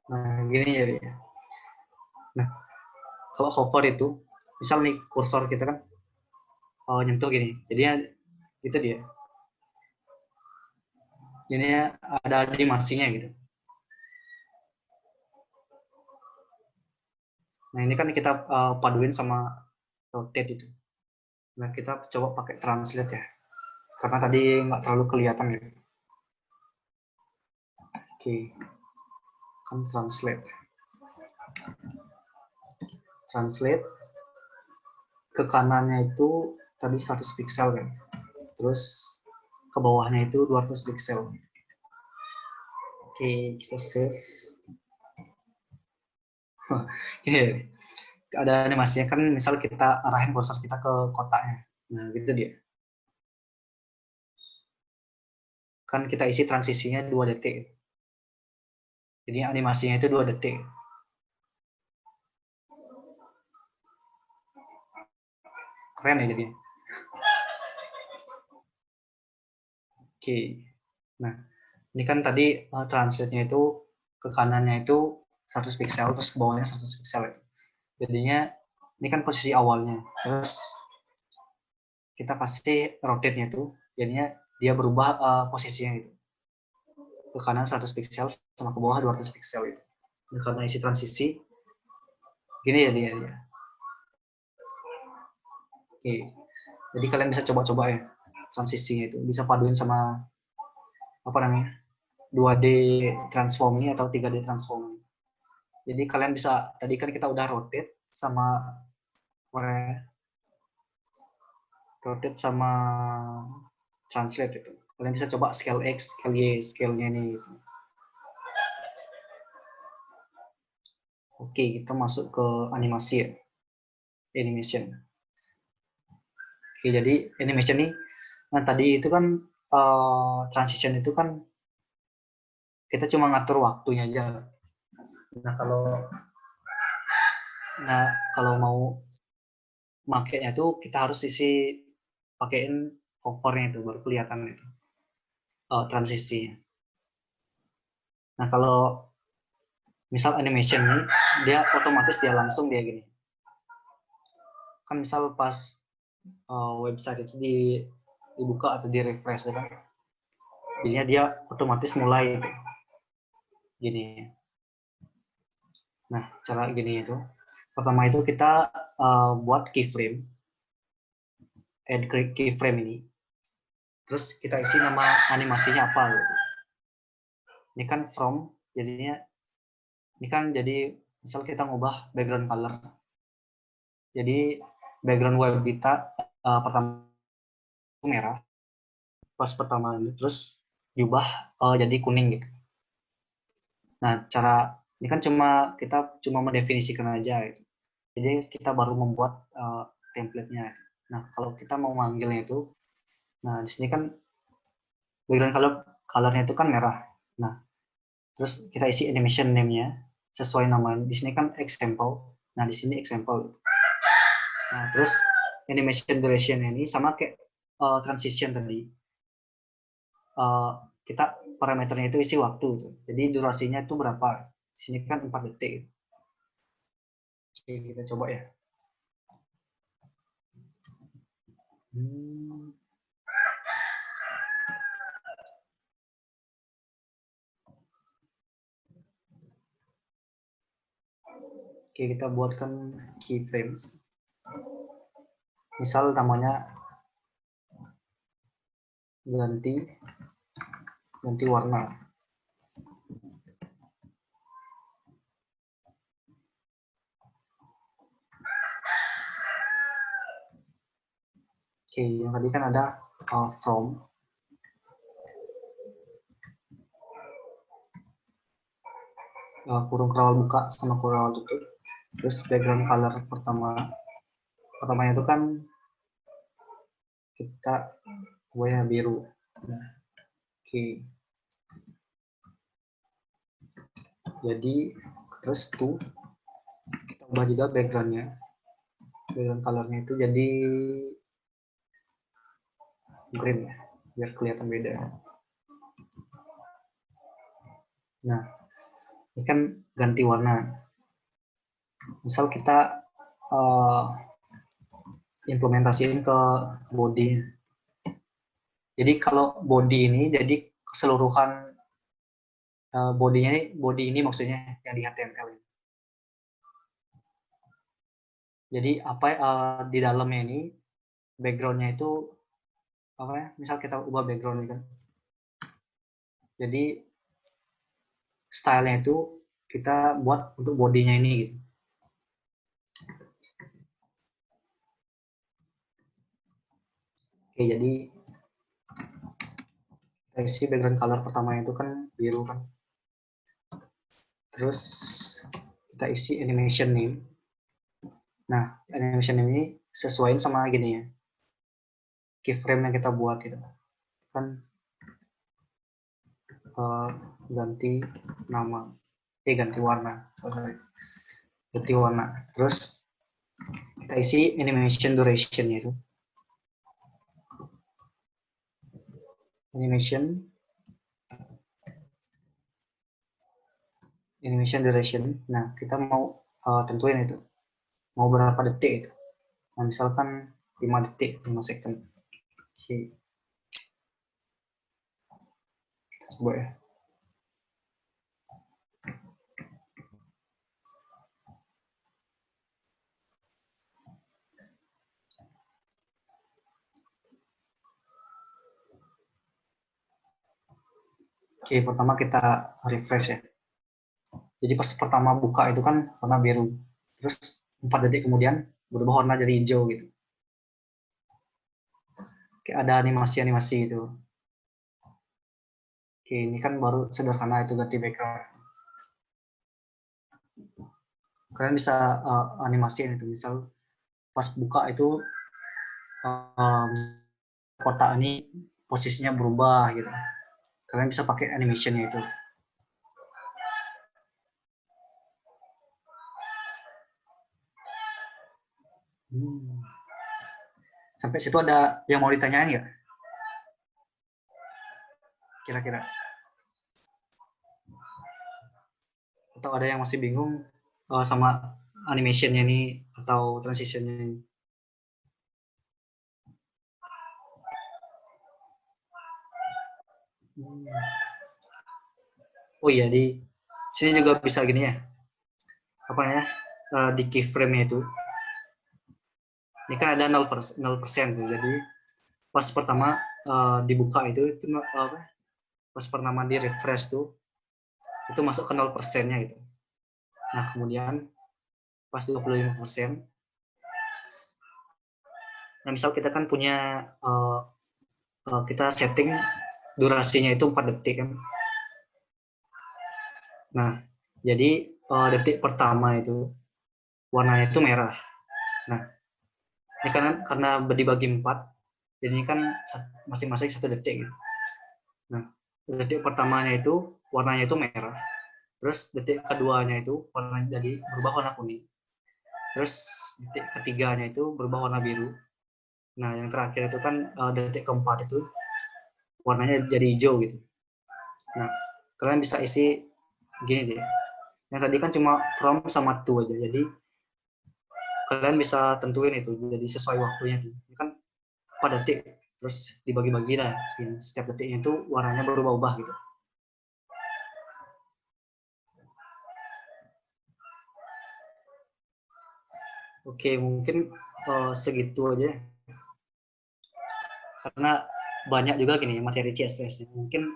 Nah, gini jadi. Nah, kalau hover itu, misal nih kursor kita kan nyentuh gini, jadinya itu dia. Jadinya ada animasinya gitu. Nah, ini kan kita paduin sama rotate itu. Nah, kita coba pakai translate ya. Karena tadi nggak terlalu kelihatan gitu. Oke, kan translate. Translate ke kanannya itu tadi 100 pixel kan. Terus ke bawahnya itu 200 pixel. Oke, kita save. Ini ada animasinya kan, misal kita arahin cursor kita ke kotaknya. Nah, gitu dia. Kan kita isi transisinya 2 detik. Jadi animasinya itu 2 detik. Keren ya jadinya. Oke. Nah, ini kan tadi translate-nya itu ke kanannya itu 100 pixel, terus ke bawahnya 100 pixel. Jadinya ini kan posisi awalnya. Terus kita kasih rotate-nya itu, jadinya dia berubah posisinya gitu. Ke kanan 100 pixel sama ke bawah 200 pixel itu. Dan karena isi transisi, gini ya dia. Oke. Jadi kalian bisa coba-coba ya transisinya itu. Bisa paduin sama apa namanya 2D transform ini atau 3D transform ini. Jadi kalian bisa, tadi kan kita udah rotate sama translate itu. Kalian bisa coba scale X, scale Y, scale-nya ini gitu. Oke, kita masuk ke animasi ya. Animation. Oke, jadi animation ini, nah tadi itu kan transition itu kan kita cuma ngatur waktunya aja. Nah kalau mau makainya itu kita harus pakein hovernya itu baru kelihatan itu transisinya. Nah kalau misal animation ini dia otomatis dia langsung dia gini. Kan misal pas website itu dibuka atau di refresh kan, jadinya dia otomatis mulai itu gini. Nah cara gini itu, pertama itu kita buat keyframe, add keyframe ini, terus kita isi nama animasinya apa gitu. Ini kan from, jadinya ini kan jadi misal kita ngubah background color, jadi background web kita pertama merah pas pertama ini, terus diubah jadi kuning gitu. Nah cara ini kan kita cuma mendefinisikan aja gitu. Jadi kita baru membuat template-nya. Nah kalau kita mau manggilnya itu, nah di sini kan background color-nya itu kan merah. Nah terus kita isi animation name-nya sesuai namanya. Di sini kan example. Nah di sini example. Nah terus animation duration ini sama kayak transition tadi. Kita parameternya itu isi waktu. Jadi durasinya itu berapa? Di sini kan 4 detik. Oke, kita coba ya. Oke, kita buatkan keyframes. Misal namanya ganti warna. Oke, yang tadi kan ada from. Kurung kawal buka sama kurung kawal tutup. Terus background color pertamanya itu kan kita buatnya biru. Oke. Jadi terus tuh kita ubah juga background colornya itu jadi green ya, biar kelihatan beda. Nah, ini kan ganti warna. Misal kita implementasiin ke body. Jadi kalau body ini, jadi keseluruhan body ini maksudnya yang di HTML. Jadi apa di dalamnya ini backgroundnya itu apa ya? Misal kita ubah background ini kan. Jadi stylenya itu kita buat untuk bodinya ini gitu. Oke, jadi kita isi background color pertama itu kan biru kan. Terus kita isi animation name. Nah, animation name ini sesuaiin sama gini ya. Keyframe yang kita buat gitu. Kan ganti nama. Ganti warna. Ganti warna. Terus kita isi animation duration-nya itu. Animation duration. Nah, kita mau tentuin itu. Mau berapa detik itu. Nah, misalkan 5 detik, 5 second. Oke. Coba ya. Oke, pertama kita refresh ya. Jadi pas pertama buka itu kan warna biru. Terus 4 detik kemudian berubah warna jadi hijau gitu. Oke, ada animasi-animasi itu. Oke, ini kan baru sederhana itu ganti background. Kalian bisa animasiin itu. Misal pas buka itu kotak ini posisinya berubah gitu. Kalian bisa pakai animationnya itu. Sampai situ ada yang mau ditanyain nggak? Kira-kira? Atau ada yang masih bingung sama animationnya ini atau transitionnya ini? Oh iya, di sini juga bisa gini ya. Apa namanya? Di keyframe-nya itu. Ini kan ada 0%, tuh. Jadi pas pertama dibuka itu pas pertama di refresh tuh itu masuk ke 0%-nya gitu. Nah, kemudian pas 25%. Nah, misal kita kan punya kita setting durasinya itu 4 detik kan. Nah, jadi detik pertama itu warnanya itu merah. Nah, ini karena dibagi 4, jadi ini kan masing-masing 1 detik gitu. Nah, detik pertamanya itu warnanya itu merah. Terus detik keduanya itu warnanya jadi berubah warna kuning. Terus detik ketiganya itu berubah warna biru. Nah, yang terakhir itu kan detik keempat itu warnanya jadi hijau gitu. Nah, kalian bisa isi gini deh. Yang tadi kan cuma from sama to aja. Jadi kalian bisa tentuin itu jadi sesuai waktunya tuh. Ini kan pada detik terus dibagi-bagi lah. Setiap detiknya itu warnanya berubah-ubah gitu. Oke, mungkin segitu aja. Karena banyak juga gini materi CSS. Mungkin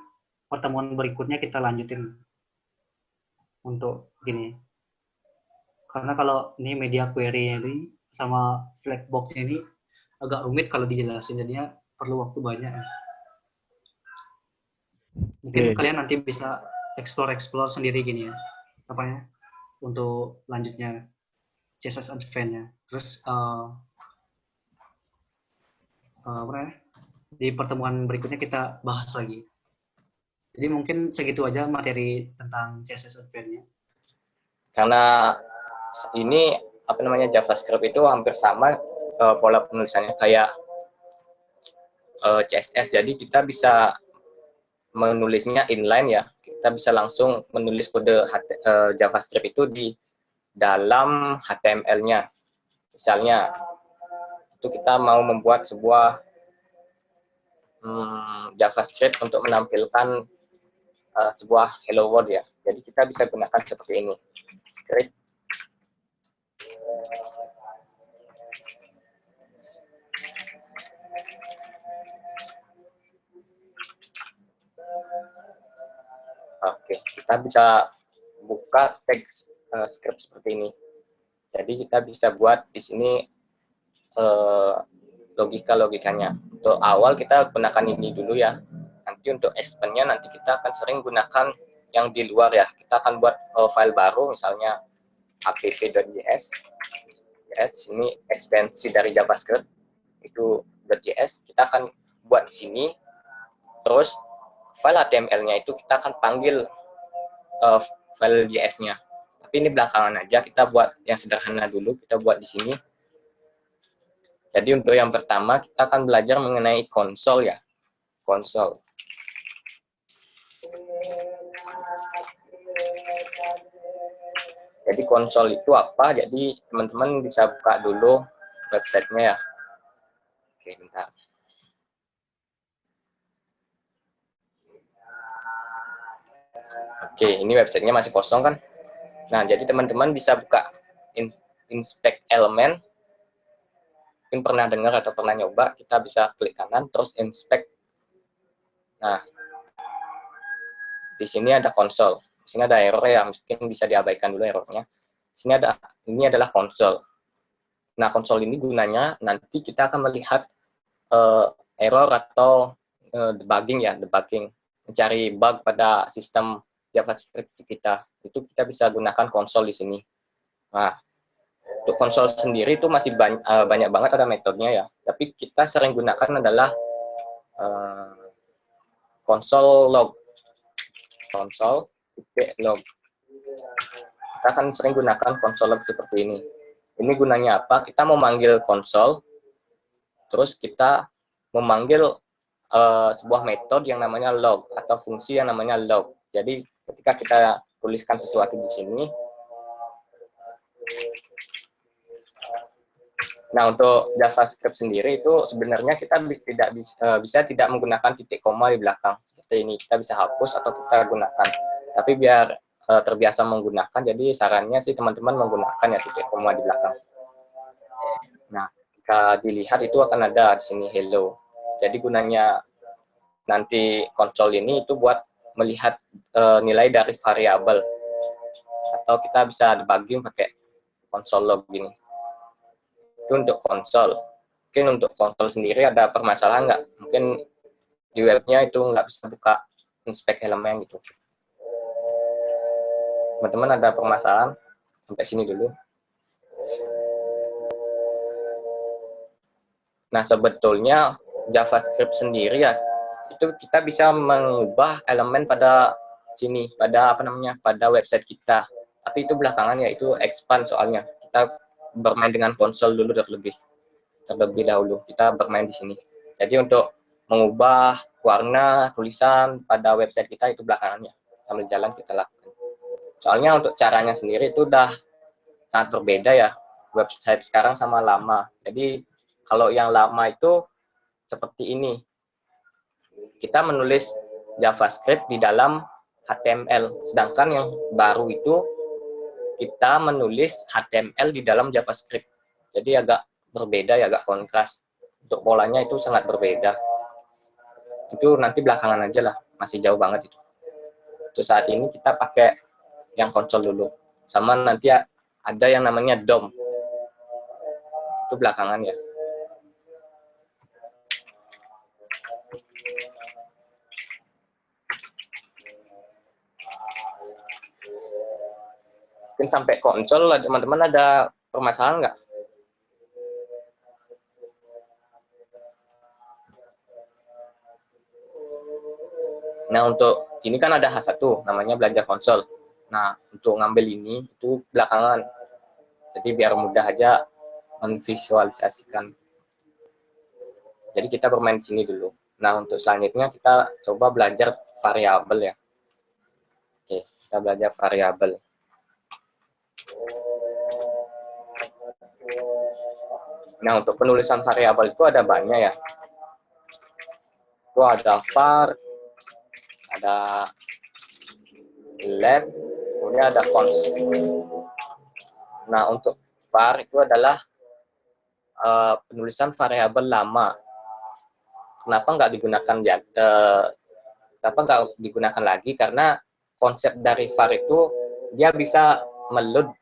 pertemuan berikutnya kita lanjutin untuk gini. Karena kalau ini media query ini sama flagbox ini agak rumit kalau dijelasin, jadinya perlu waktu banyak. Mungkin Oke. kalian nanti bisa explore sendiri gini ya, apanya untuk lanjutnya CSS Advance-nya. Terus apa namanya, di pertemuan berikutnya kita bahas lagi. Jadi mungkin segitu aja materi tentang CSS Advance-nya. Karena ini apa namanya JavaScript itu hampir sama pola penulisannya kayak CSS, jadi kita bisa menulisnya inline ya, kita bisa langsung menulis kode JavaScript itu di dalam HTML-nya. Misalnya itu kita mau membuat sebuah JavaScript untuk menampilkan sebuah hello world ya, jadi kita bisa gunakan seperti ini, script Oke, kita bisa buka teks script seperti ini. Jadi kita bisa buat di sini logikanya. Untuk awal kita gunakan ini dulu ya. Nanti untuk expand-nya nanti kita akan sering gunakan yang di luar ya. Kita akan buat file baru misalnya app.js. Ini ekstensi dari JavaScript itu .js. Kita akan buat di sini. Terus file HTML-nya itu kita akan panggil file JS-nya. Tapi ini belakangan aja, kita buat yang sederhana dulu, kita buat di sini. Jadi untuk yang pertama kita akan belajar mengenai konsol ya. Konsol. Jadi konsol itu apa? Jadi teman-teman bisa buka dulu websitenya ya. Oke, bentar. Oke, ini websitenya masih kosong kan? Nah, jadi teman-teman bisa buka inspect element. Mungkin pernah dengar atau pernah nyoba, kita bisa klik kanan, terus inspect. Nah, di sini ada konsol. Di sini ada error ya, mungkin bisa diabaikan dulu errornya. Di sini ini adalah konsol. Nah, konsol ini gunanya nanti kita akan melihat error atau debugging ya, mencari bug pada sistem JavaScript kita. Itu kita bisa gunakan konsol di sini. Nah, untuk konsol sendiri itu masih banyak banget ada metodenya ya. Tapi kita sering gunakan adalah konsol log. Konsol log. Kita akan sering gunakan konsol log seperti ini. Ini gunanya apa? Kita memanggil konsol, terus kita memanggil sebuah metode yang namanya log atau fungsi yang namanya log. Jadi ketika kita tuliskan sesuatu di sini, nah untuk JavaScript sendiri itu sebenarnya kita bisa tidak menggunakan titik koma di belakang seperti ini. Kita bisa hapus atau kita gunakan. Tapi biar terbiasa menggunakan, jadi sarannya sih teman-teman menggunakan ya titik koma di belakang. Nah, jika dilihat itu akan ada di sini hello. Jadi gunanya nanti konsol ini itu buat melihat nilai dari variabel, atau kita bisa debugging pakai konsol log gini. Itu untuk konsol. Mungkin untuk konsol sendiri ada permasalahan nggak? Mungkin di webnya itu nggak bisa buka inspect elemen gitu. Teman-teman ada permasalahan? Sampai sini dulu. Nah, sebetulnya JavaScript sendiri ya, itu kita bisa mengubah elemen pada sini, pada pada website kita. Tapi itu belakangan ya, itu expand soalnya. Kita bermain dengan konsol dulu terlebih dahulu. Kita bermain di sini. Jadi untuk mengubah warna tulisan pada website kita itu belakangannya. Sambil jalan kita lakukan. Soalnya untuk caranya sendiri itu udah sangat berbeda ya, website sekarang sama lama. Jadi kalau yang lama itu seperti ini. Kita menulis JavaScript di dalam HTML. Sedangkan yang baru itu kita menulis HTML di dalam JavaScript. Jadi agak berbeda ya, agak kontras. Untuk polanya itu sangat berbeda. Itu nanti belakangan aja lah, masih jauh banget itu. Untuk saat ini kita pakai yang konsol dulu. Sama nanti ada yang namanya DOM. Itu belakangan ya. Mungkin sampai konsol, teman-teman ada permasalahan nggak? Nah, untuk ini kan ada H1, namanya belajar konsol. Nah, untuk ngambil ini, itu belakangan. Jadi biar mudah aja memvisualisasikan. Jadi kita bermain di sini dulu. Nah, untuk selanjutnya kita coba belajar variabel ya. Oke, kita belajar variabel. Nah, untuk penulisan variabel itu ada banyak ya. Itu ada var, ada let, kemudian ada const. Nah, untuk var itu adalah penulisan variabel lama. Kenapa nggak digunakan ya? Kenapa nggak digunakan lagi? Karena konsep dari var itu dia bisa meload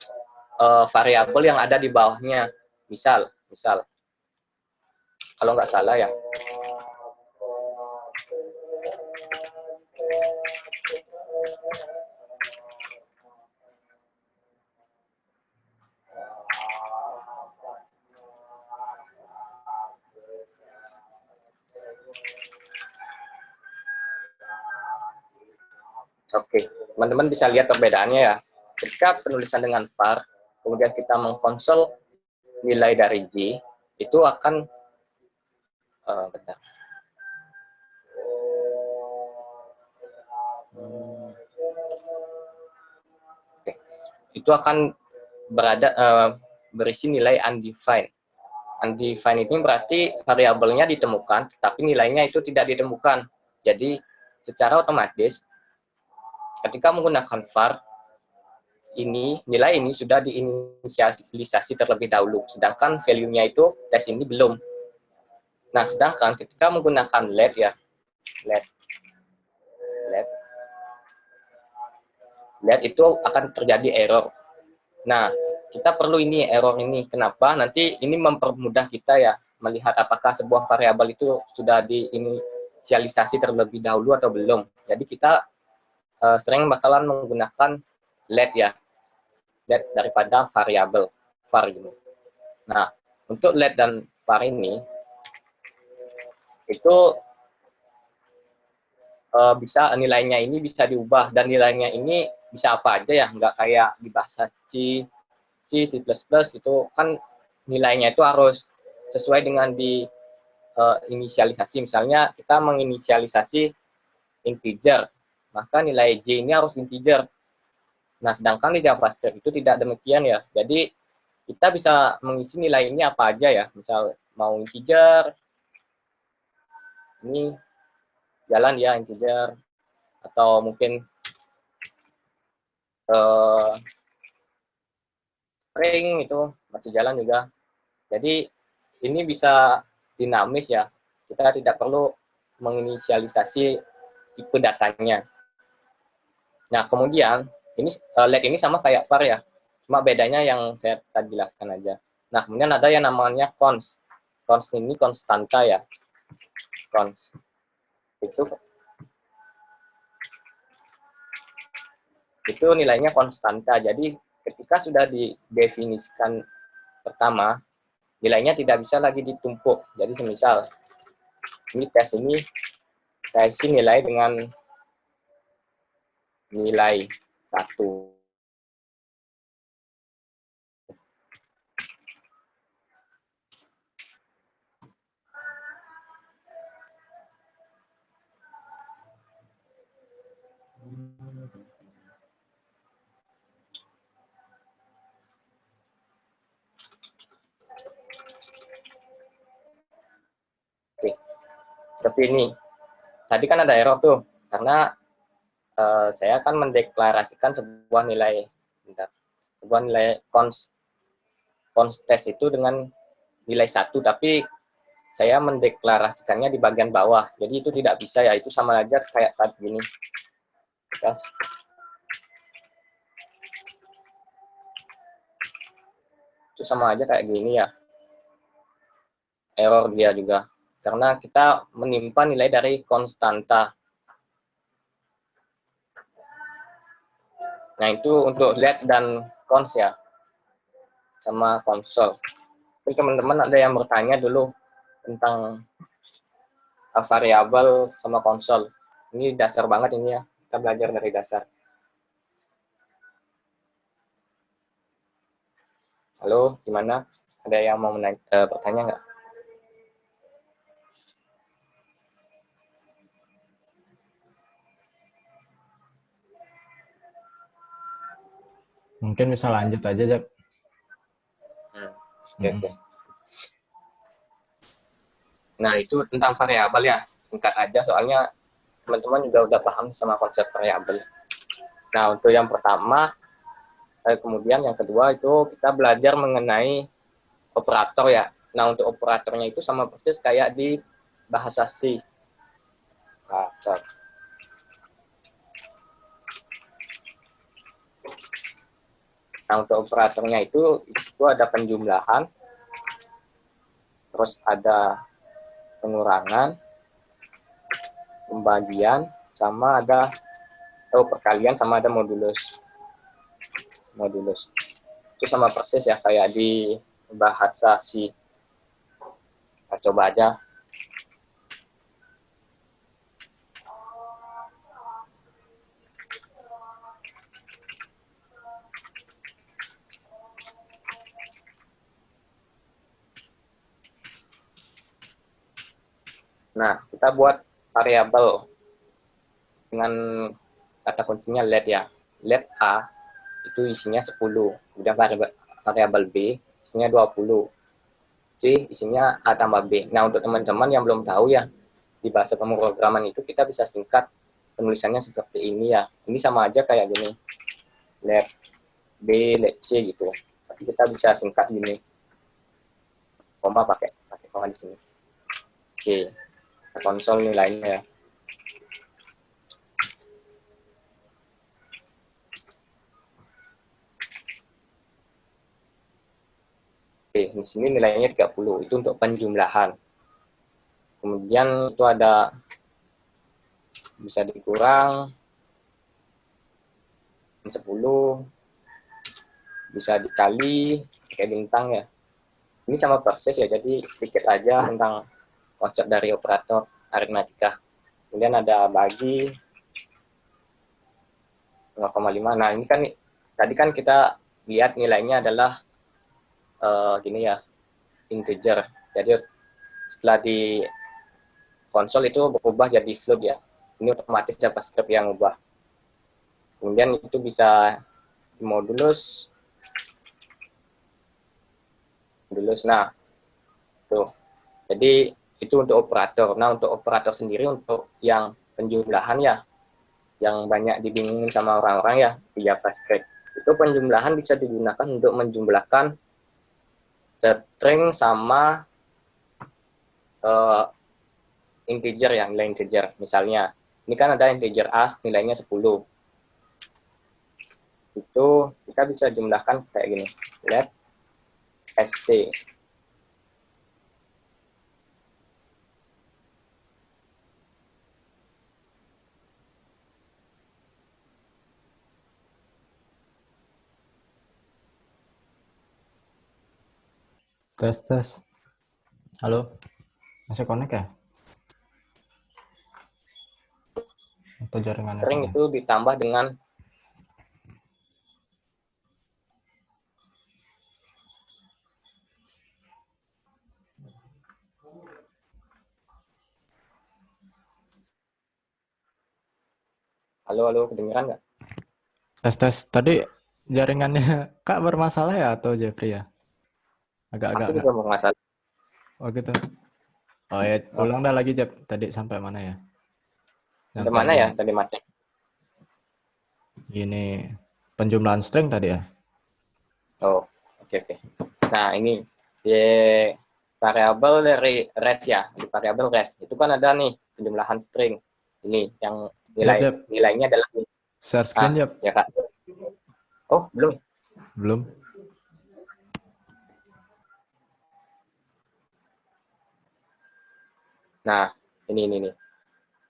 variabel yang ada di bawahnya. Misal, kalau nggak salah ya. Oke, teman-teman bisa lihat perbedaannya ya. Ketika penulisan dengan var, kemudian kita mengkonsol nilai dari J, itu akan bentar. Oke. Itu akan berisi nilai undefined. Undefined ini berarti variabelnya ditemukan, tapi nilainya itu tidak ditemukan. Jadi secara otomatis ketika menggunakan var, nilai ini sudah diinisialisasi terlebih dahulu, sedangkan value-nya itu tes ini belum. Nah, sedangkan ketika menggunakan let ya, let itu akan terjadi error. Nah, kita perlu error ini. Kenapa? Nanti ini mempermudah kita ya melihat apakah sebuah variabel itu sudah diinisialisasi terlebih dahulu atau belum. Jadi kita sering bakalan menggunakan let ya, let daripada variabel var ini. Nah, untuk let dan var ini itu bisa nilainya ini bisa diubah, dan nilainya ini bisa apa aja ya, nggak kayak di bahasa C, C++ itu kan nilainya itu harus sesuai dengan inisialisasi. Misalnya kita menginisialisasi integer, maka nilai J ini harus integer. Nah, sedangkan di JavaScript itu tidak demikian ya. Jadi kita bisa mengisi nilai ini apa aja ya. Misal mau integer, ini jalan ya integer, atau mungkin string itu masih jalan juga. Jadi ini bisa dinamis ya. Kita tidak perlu menginisialisasi tipe datanya. Nah, kemudian let ini sama kayak var ya, cuma bedanya yang saya tadi jelaskan aja. Nah, kemudian ada yang namanya const. Const ini konstanta ya. Const itu nilainya konstanta. Jadi ketika sudah didefinisikan pertama, nilainya tidak bisa lagi ditumpuk. Jadi misal ini tes ini saya isi nilai dengan nilai 1. Oke, seperti ini. Tadi kan ada error tuh, karena saya akan mendeklarasikan sebuah nilai const. const test itu dengan nilai 1, tapi saya mendeklarasikannya di bagian bawah. Jadi itu tidak bisa ya, itu sama aja kayak tadi gini. Itu sama aja kayak gini ya. Error dia juga. Karena kita menimpa nilai dari konstanta. Nah, itu untuk let dan cons ya. Sama konsol. Tapi teman-teman ada yang bertanya dulu tentang variabel sama konsol. Ini dasar banget ini ya. Kita belajar dari dasar. Halo, gimana? Ada yang mau bertanya nggak? Mungkin bisa lanjut aja, Jap. Oke. Nah, itu tentang variabel ya. Singkat aja, soalnya teman-teman juga udah paham sama konsep variabel. Nah, untuk yang pertama, kemudian yang kedua itu kita belajar mengenai operator ya. Nah, untuk operatornya itu sama persis kayak di bahasa C. Operator. Nah, untuk operatornya itu ada penjumlahan, terus ada pengurangan, pembagian, sama ada perkalian, sama ada modulus. Itu sama persis ya kayak di bahasa C. Kita coba aja. Nah, kita buat variabel dengan kata kuncinya let ya. Let A itu isinya 10. Kemudian variabel B isinya 20. C isinya A tambah B. Nah, untuk teman-teman yang belum tahu ya, di bahasa pemrograman itu kita bisa singkat penulisannya seperti ini ya. Ini sama aja kayak gini. Let B, let C gitu. Tapi kita bisa singkat gini. Koma pakai koma di sini. Oke. Konsol nilainya ya. Oke, di sini nilainya 30. Itu untuk penjumlahan. Kemudian itu ada bisa dikurang 10, bisa dikali pakai bintang ya. Ini sama persis ya, jadi sedikit aja tentang konsep dari operator aritmatika. Kemudian ada bagi 0,5. Nah, ini kan tadi kan kita lihat nilainya adalah gini ya, integer. Jadi setelah di konsol itu berubah jadi float ya. Ini otomatis JavaScript yang ubah. Kemudian itu bisa dimodulus. Nah, tuh. Jadi itu untuk operator. Nah, untuk operator sendiri untuk yang penjumlahan ya, yang banyak dibingungin sama orang-orang ya di JavaScript. Itu penjumlahan bisa digunakan untuk menjumlahkan string sama integer ya, nilai integer. Misalnya, ini kan ada integer A nilainya 10. Itu kita bisa jumlahkan kayak gini. Let st. Tes. Halo? Masih connect ya? Atau jaringannya? String itu ditambah dengan halo, kedengeran nggak? Tes. Tadi jaringannya Kak bermasalah ya atau Jeffrey ya? Agak-agak Aku juga mau masalah. Oh gitu. Oh ya, ulang dah lagi Jeff. Tadi sampai mana ya? Yang Sampai mana ya tadi mati? Ini penjumlahan string tadi ya? Oh, oke. Nah, ini di variabel dari res ya, di variabel res. Itu kan ada nih penjumlahan string. Ini yang Jap. nilainya adalah ini. Share screen, Jap. Ya Kak. Oh, belum. Belum. Nah, ini nih.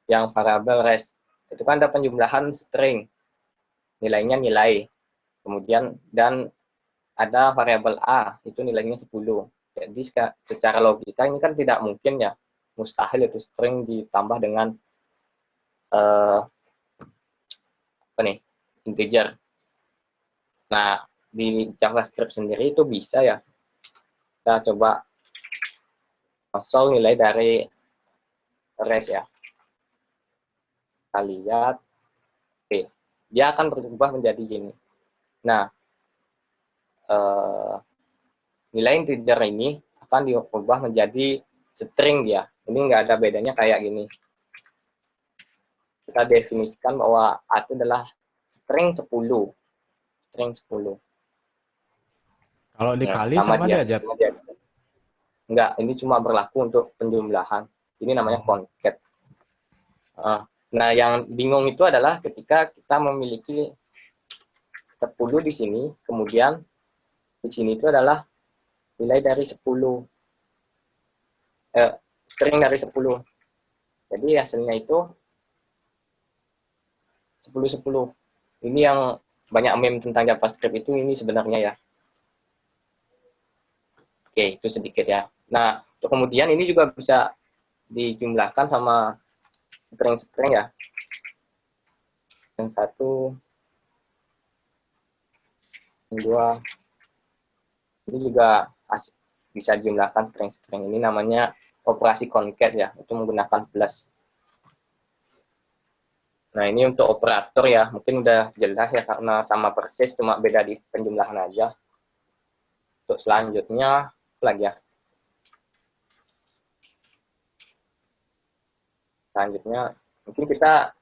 Yang variabel res. Itu kan ada penjumlahan string. Nilainya nilai. Kemudian dan ada variabel A, itu nilainya 10. Jadi secara logika ini kan tidak mungkin ya. Mustahil itu string ditambah dengan integer. Nah, di JavaScript sendiri itu bisa ya. Kita coba konsol nilai dari res ya. Kita lihat, oke, dia akan berubah menjadi gini. Nah, nilai integer ini akan diubah menjadi string dia. Ini nggak ada bedanya kayak gini. Kita definisikan bahwa A itu adalah string 10. String 10. Kalau dikali sama sama dia, Jap. Enggak, ini cuma berlaku untuk penjumlahan. Ini namanya concat. Nah, yang bingung itu adalah ketika kita memiliki 10 di sini, kemudian di sini itu adalah nilai dari 10. String dari 10. Jadi hasilnya itu 10-10. Ini yang banyak meme tentang JavaScript itu ini sebenarnya ya. Oke, itu sedikit ya. Nah, kemudian ini juga bisa dijumlahkan sama string-string ya. Yang satu, yang dua. Ini juga bisa dijumlahkan string-string. Ini namanya operasi concat ya, itu menggunakan plus. Nah, ini untuk operator ya, mungkin udah jelas ya karena sama persis, cuma beda di penjumlahan aja. Untuk selanjutnya, lagi ya. Selanjutnya, mungkin kita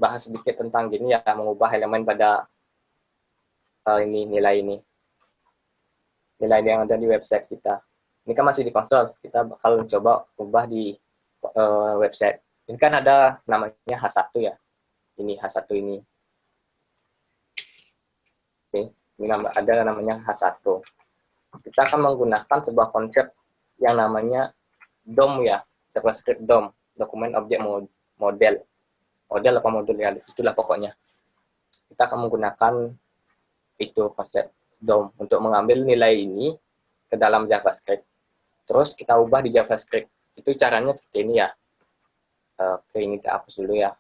bahas sedikit tentang gini ya, mengubah elemen pada nilai ini. Nilai yang ada di website kita. Ini kan masih di konsol, kita bakal coba ubah di website. Ini kan ada namanya H1 ya. Ini H1 ini. Oke, ini ada namanya H1. Kita akan menggunakan sebuah konsep yang namanya DOM ya, JavaScript DOM, Document Object Model. Model apa modul ya, itulah pokoknya. Kita akan menggunakan itu konsep DOM untuk mengambil nilai ini ke dalam JavaScript. Terus kita ubah di JavaScript. Itu caranya seperti ini ya. Oke, ini kita hapus dulu ya.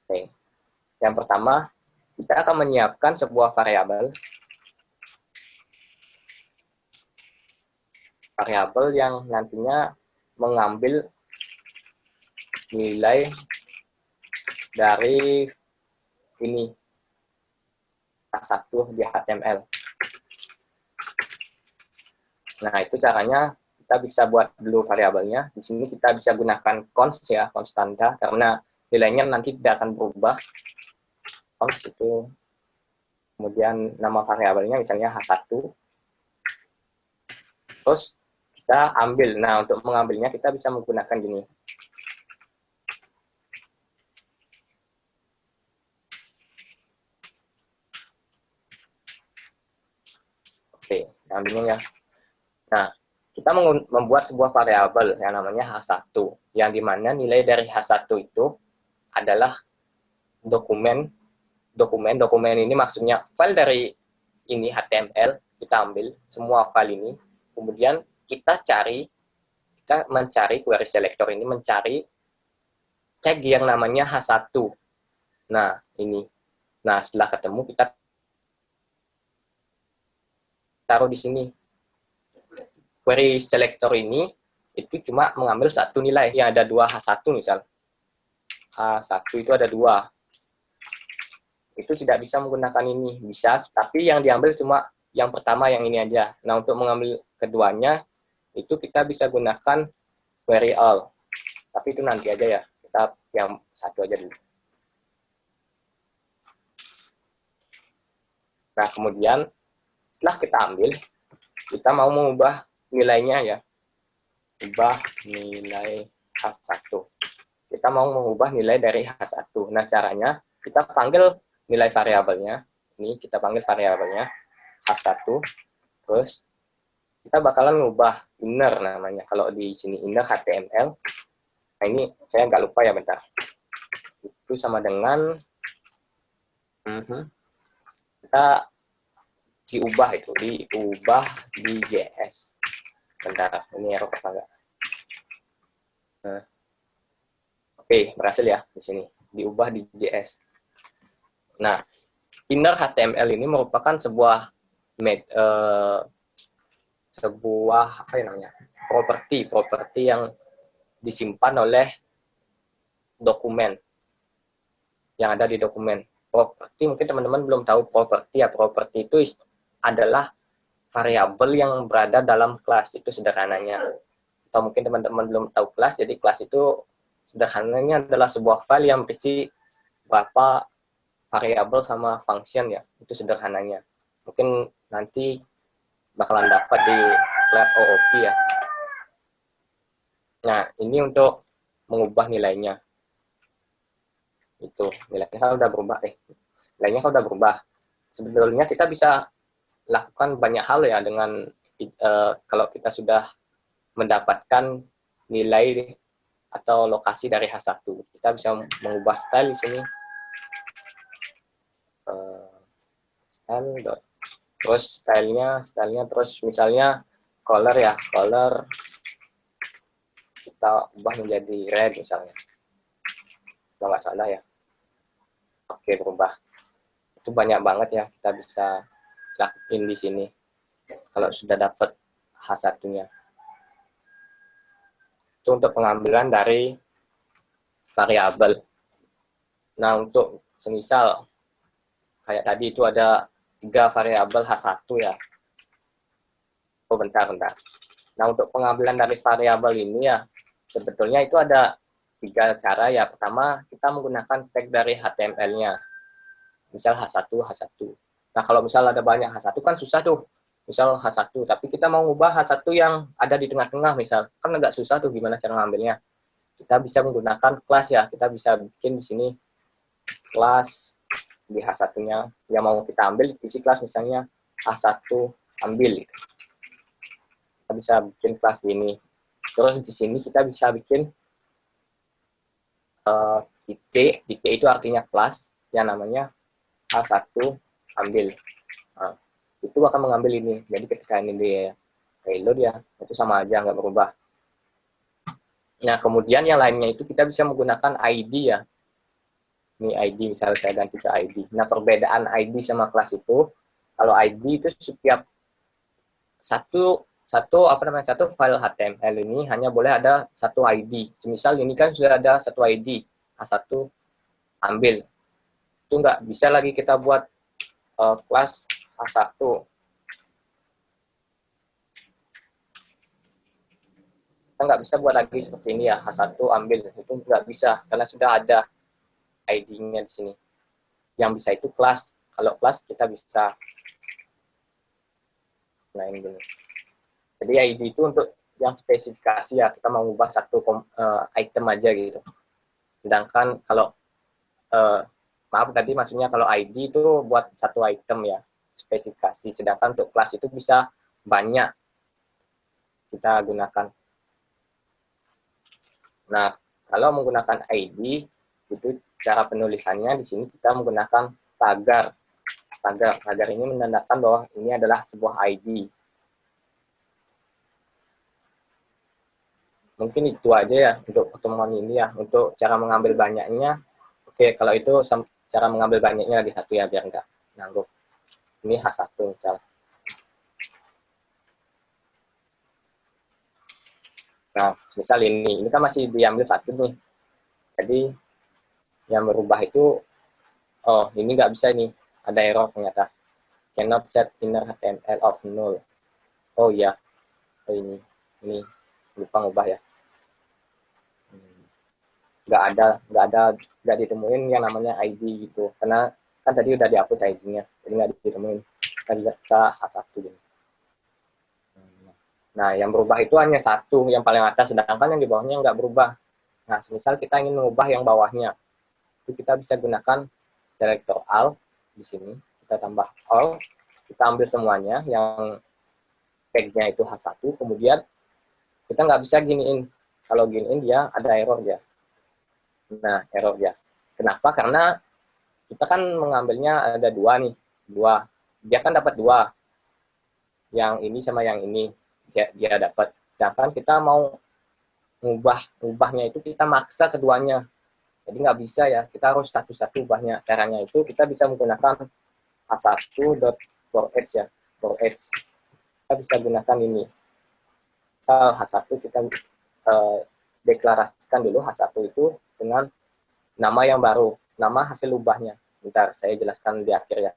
Oke. Yang pertama, kita akan menyiapkan sebuah variabel yang nantinya mengambil nilai dari ini H1 di HTML. Nah, itu caranya kita bisa buat dulu variabelnya. Di sini kita bisa gunakan const ya, konstanta, karena nilainya nanti tidak akan berubah. Const itu, kemudian nama variabelnya misalnya H1. Terus kita ambil. Nah, untuk mengambilnya kita bisa menggunakan gini. Oke, ambilnya ya. Nah, kita membuat sebuah variabel yang namanya H1, yang dimana nilai dari H1 itu adalah dokumen ini maksudnya file dari ini HTML, kita ambil semua file ini, kemudian kita mencari query selector ini mencari tag yang namanya H1. Nah, ini. Nah, setelah ketemu kita taruh di sini. Query selector ini itu cuma mengambil satu nilai, yang ada dua H1 misal. H1 itu ada dua. Itu tidak bisa menggunakan ini. Bisa, tapi yang diambil cuma yang pertama yang ini aja. Nah, untuk mengambil keduanya, itu kita bisa gunakan query all. Tapi itu nanti aja ya. Kita yang satu aja dulu. Nah, kemudian setelah kita ambil, kita mau mengubah nilainya ya. Ubah nilai H1. Kita mau mengubah nilai dari H1. Nah, caranya kita panggil nilai variabelnya. Ini kita panggil variabelnya H1. Terus kita bakalan ngubah inner namanya. Kalau di sini inner HTML. Nah, ini saya nggak lupa ya, bentar. Itu sama dengan kita diubah di JS. Bentar, ini error apa enggak? Nah, oke, berhasil ya di sini. Diubah di JS. Nah, inner HTML ini merupakan sebuah apa namanya? Properti yang disimpan oleh dokumen yang ada di dokumen. Properti, mungkin teman-teman belum tahu properti ya. Properti itu adalah variabel yang berada dalam kelas, itu sederhananya. Atau mungkin teman-teman belum tahu kelas, jadi kelas itu sederhananya adalah sebuah file yang berisi beberapa variabel sama function ya, itu sederhananya. Mungkin nanti bakalan dapat di kelas OOP ya. Nah, ini untuk mengubah nilainya. Itu nilainya kan udah berubah. Nilainya kan udah berubah. Sebetulnya kita bisa lakukan banyak hal ya dengan kalau kita sudah mendapatkan nilai atau lokasi dari H1. Kita bisa mengubah style di sini. Style. Terus stylenya terus misalnya color ya, color kita ubah menjadi red misalnya. Kalau nggak salah ya. Oke, berubah. Itu banyak banget ya kita bisa lakuin di sini kalau sudah dapat H1-nya. Itu untuk pengambilan dari variabel. Nah, untuk semisal kayak tadi itu ada 3 variabel H1 ya. Oh, bentar. Nah, untuk pengambilan dari variabel ini ya, sebetulnya itu ada 3 cara ya. Pertama, kita menggunakan tag dari HTML-nya. Misal H1. Nah, kalau misal ada banyak H1 kan susah tuh. Misal H1, tapi kita mau ngubah H1 yang ada di tengah-tengah misal. Kan agak susah tuh gimana cara ngambilnya. Kita bisa menggunakan kelas ya. Kita bisa bikin di sini kelas di H1-nya. Yang mau kita ambil isi kelas misalnya H1 ambil. Kita bisa bikin kelas ini. Terus di sini kita bisa bikin titik itu artinya kelas yang namanya H1 ambil. Nah, itu akan mengambil ini. Jadi ketika ini di reload ya, itu sama aja, nggak berubah. Nah, kemudian yang lainnya itu kita bisa menggunakan ID ya. Ini ID, misalnya saya ganti ke ID. Nah, perbedaan ID sama kelas itu, kalau ID itu setiap satu file HTML ini hanya boleh ada satu ID. Semisal ini kan sudah ada satu ID, H1 ambil. Itu nggak bisa lagi kita buat kelas H1. Kita nggak bisa buat lagi seperti ini ya, H1 ambil. Itu nggak bisa, karena sudah ada ID-nya di sini. Yang bisa itu kelas. Kalau kelas kita bisa nah ini dulu. Jadi ID itu untuk yang spesifikasi ya, kita mau ubah satu item aja gitu. Sedangkan kalau maaf tadi maksudnya kalau ID itu buat satu item ya, spesifikasi. Sedangkan untuk kelas itu bisa banyak kita gunakan. Nah, kalau menggunakan ID itu cara penulisannya di sini kita menggunakan tagar. Tagar ini menandakan bahwa ini adalah sebuah ID. Mungkin itu aja ya untuk pertemuan ini ya. Untuk cara mengambil banyaknya. Oke, kalau itu cara mengambil banyaknya lagi satu ya, biar nggak nanggung. Ini H1 misal. Nah, misal ini kan masih diambil satu nih. Jadi, yang berubah itu, oh ini nggak bisa nih. Ada error ternyata. Cannot set inner HTML of null. Oh iya, oh, ini lupa ngubah ya. Nggak ditemuin yang namanya ID gitu, karena kan tadi udah dihapus ID-nya, jadi nggak ditemuin. kita bisa H1 gini. Nah, yang berubah itu hanya satu, yang paling atas, sedangkan yang di bawahnya nggak berubah. Nah, misal kita ingin mengubah yang bawahnya, itu kita bisa gunakan selector all di sini, kita tambah all, kita ambil semuanya yang tag-nya itu H1, kemudian kita nggak bisa giniin. Kalau giniin dia ada error ya. Nah, error ya. Kenapa? Karena kita kan mengambilnya ada dua nih, dua. Dia kan dapat dua. Yang ini sama yang ini dia dapat. Sedangkan kita mau ubahnya itu kita maksa keduanya. Jadi nggak bisa ya, kita harus satu-satu ubahnya. Caranya itu kita bisa menggunakan h1.forEdge ya, forEdge. Kita bisa gunakan ini. Misal H1 kita deklarasikan dulu H1 itu dengan nama yang baru, nama hasil ubahnya. Bentar, saya jelaskan di akhir ya.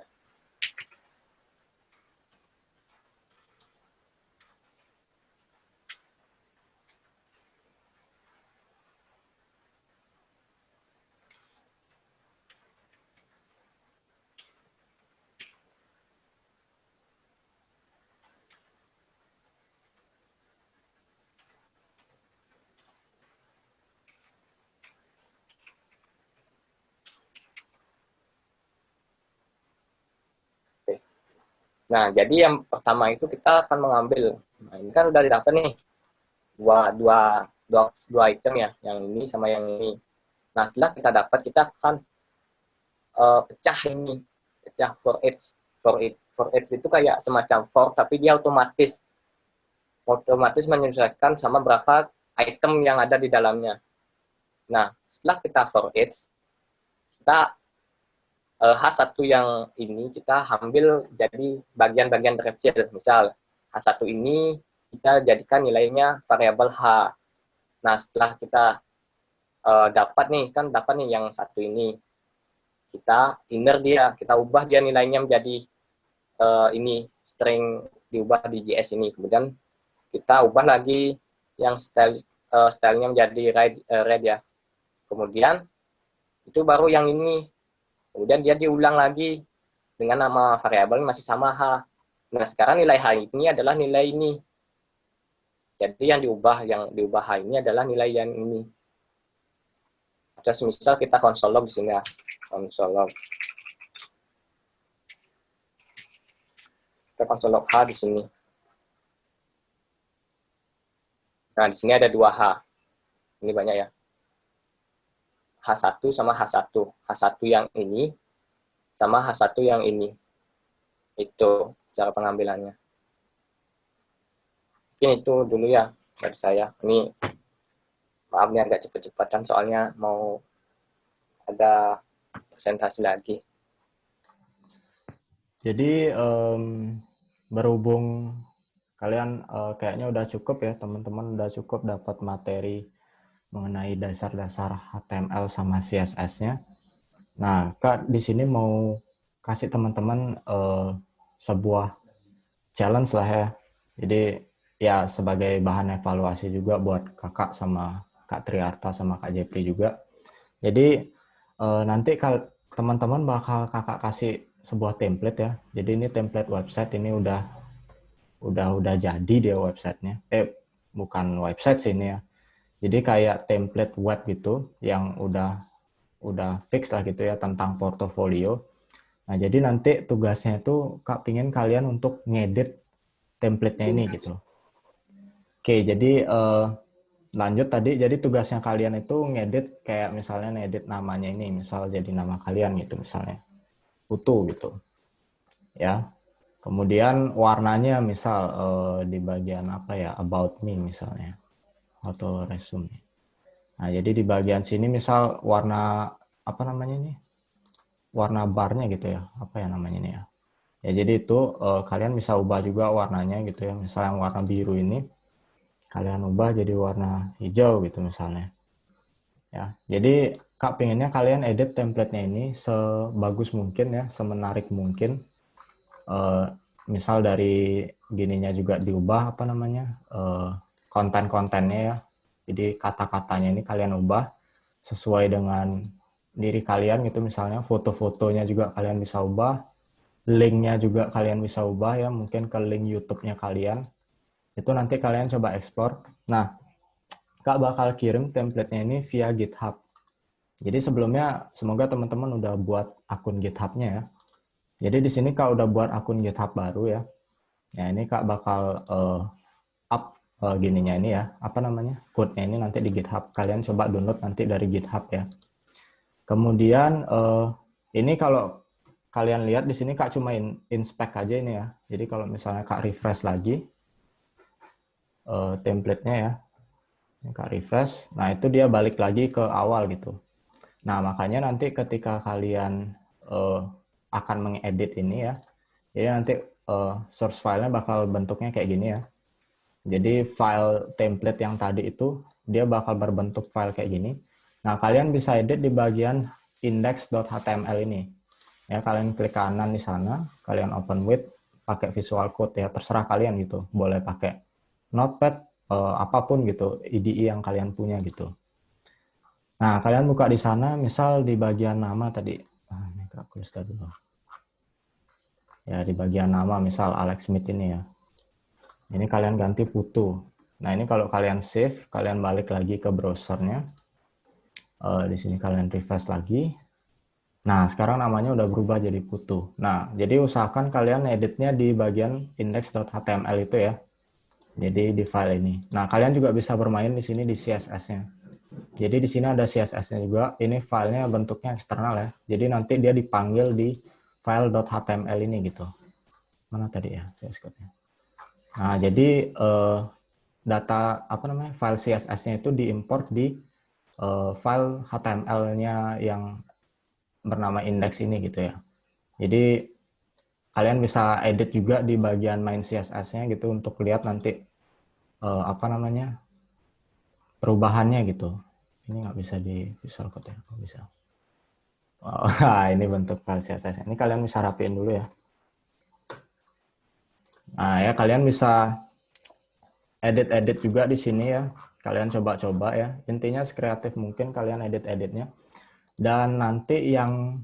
Nah, jadi yang pertama itu kita akan mengambil. Nah, ini kan udah didapat nih dua item ya, yang ini sama yang ini. Nah, setelah kita dapat, kita akan pecah ini, pecah forEdge itu kayak semacam for, tapi dia otomatis menyesuaikan sama berapa item yang ada di dalamnya. Nah, setelah kita forEdge, kita H1 yang ini kita ambil jadi bagian-bagian terkecil. Misal, H1 ini kita jadikan nilainya variabel H. Nah, setelah kita dapat nih yang satu ini, kita inner dia, kita ubah dia nilainya menjadi ini, string diubah di JS ini. Kemudian kita ubah lagi yang stylenya menjadi red ya. Kemudian itu baru yang ini. Kemudian dia diulang lagi dengan nama variabel masih sama H. Nah, sekarang nilai H ini adalah nilai ini. Jadi yang diubah H ini adalah nilai yang ini. Ada misal kita console log di sini ya. Console log. Kita console log H di sini. Nah, di sini ada 2H. Ini banyak ya. H1 sama H1. H1 yang ini sama H1 yang ini. Itu cara pengambilannya. Mungkin itu dulu ya dari saya. Ini maaf nih agak cepet-cepetan soalnya mau ada presentasi lagi. Jadi berhubung kalian kayaknya udah cukup ya, teman-teman udah cukup dapat materi mengenai dasar-dasar HTML sama CSS-nya. Nah, Kak di sini mau kasih teman-teman sebuah challenge lah ya. Jadi ya sebagai bahan evaluasi juga buat Kakak sama Kak Triarta sama Kak Jepri juga. Jadi nanti kalau teman-teman bakal Kakak kasih sebuah template ya. Jadi ini template website, ini udah jadi dia websitenya. Bukan website sih ini ya. Jadi kayak template web gitu yang udah fix lah gitu ya tentang portofolio. Nah, jadi nanti tugasnya itu Kak pingin kalian untuk ngedit template-nya ini gitu. Oke, jadi lanjut tadi. Jadi tugasnya kalian itu ngedit kayak misalnya ngedit namanya ini, misal jadi nama kalian gitu misalnya. Putu gitu. Ya. Kemudian warnanya misal di bagian apa ya, about me misalnya. Atau resume. Nah, jadi di bagian sini misal warna apa namanya ini? Warna barnya gitu ya. Apa ya namanya ini ya? Ya, jadi itu kalian bisa ubah juga warnanya gitu ya. Misal yang warna biru ini kalian ubah jadi warna hijau gitu misalnya. Ya, jadi Kak pengennya kalian edit template-nya ini sebagus mungkin ya, semenarik mungkin. Misal dari gininya juga diubah apa namanya? Konten-kontennya ya. Jadi kata-katanya ini kalian ubah sesuai dengan diri kalian gitu, misalnya foto-fotonya juga kalian bisa ubah. linknya juga kalian bisa ubah ya, mungkin ke link YouTube-nya kalian. Itu nanti kalian coba ekspor. Nah, Kak bakal kirim template-nya ini via GitHub. Jadi sebelumnya semoga teman-teman udah buat akun GitHub-nya ya. Jadi di sini Kak udah buat akun GitHub baru ya. Ya ini Kak bakal up gininya ini ya, apa namanya? Code-nya ini nanti di GitHub. Kalian coba download nanti dari GitHub ya. Kemudian ini kalau kalian lihat di sini Kak cuma inspect aja ini ya. Jadi kalau misalnya Kak refresh lagi template-nya ya. Kak refresh, nah itu dia balik lagi ke awal gitu. Nah makanya nanti ketika kalian akan mengedit ini ya, jadi nanti source file-nya bakal bentuknya kayak gini ya. Jadi file template yang tadi itu dia bakal berbentuk file kayak gini. Nah kalian bisa edit di bagian index.html ini. Ya kalian klik kanan di sana, kalian open with, pakai Visual Code ya, terserah kalian gitu. Boleh pakai Notepad, apapun gitu, IDE yang kalian punya gitu. Nah, kalian buka di sana, misal di bagian nama tadi. Ini Kak tulis dulu. Ya, di bagian nama, misal Alex Smith ini ya. Ini kalian ganti Putu. Nah, ini kalau kalian save, kalian balik lagi ke browsernya. Di sini kalian refresh lagi. Nah, sekarang namanya udah berubah jadi Putu. Nah, jadi usahakan kalian editnya di bagian index.html itu ya. Jadi di file ini. Nah, kalian juga bisa bermain di sini di CSS-nya. Jadi di sini ada CSS-nya juga. Ini filenya bentuknya eksternal ya. Jadi nanti dia dipanggil di file.html ini gitu. Mana tadi ya VS Code-nya? Nah, jadi data apa namanya? File CSS-nya itu diimport di file HTML-nya yang bernama index ini gitu ya. Jadi kalian bisa edit juga di bagian main CSS-nya gitu untuk lihat nanti apa namanya perubahannya gitu. Ini nggak bisa di Visual Code ya, nggak bisa. Oh, ini bentuk file CSS. Ini kalian bisa rapiin dulu ya. Nah ya kalian bisa edit-edit juga di sini ya. Kalian coba-coba ya. Intinya sekreatif mungkin kalian edit-editnya. Dan nanti yang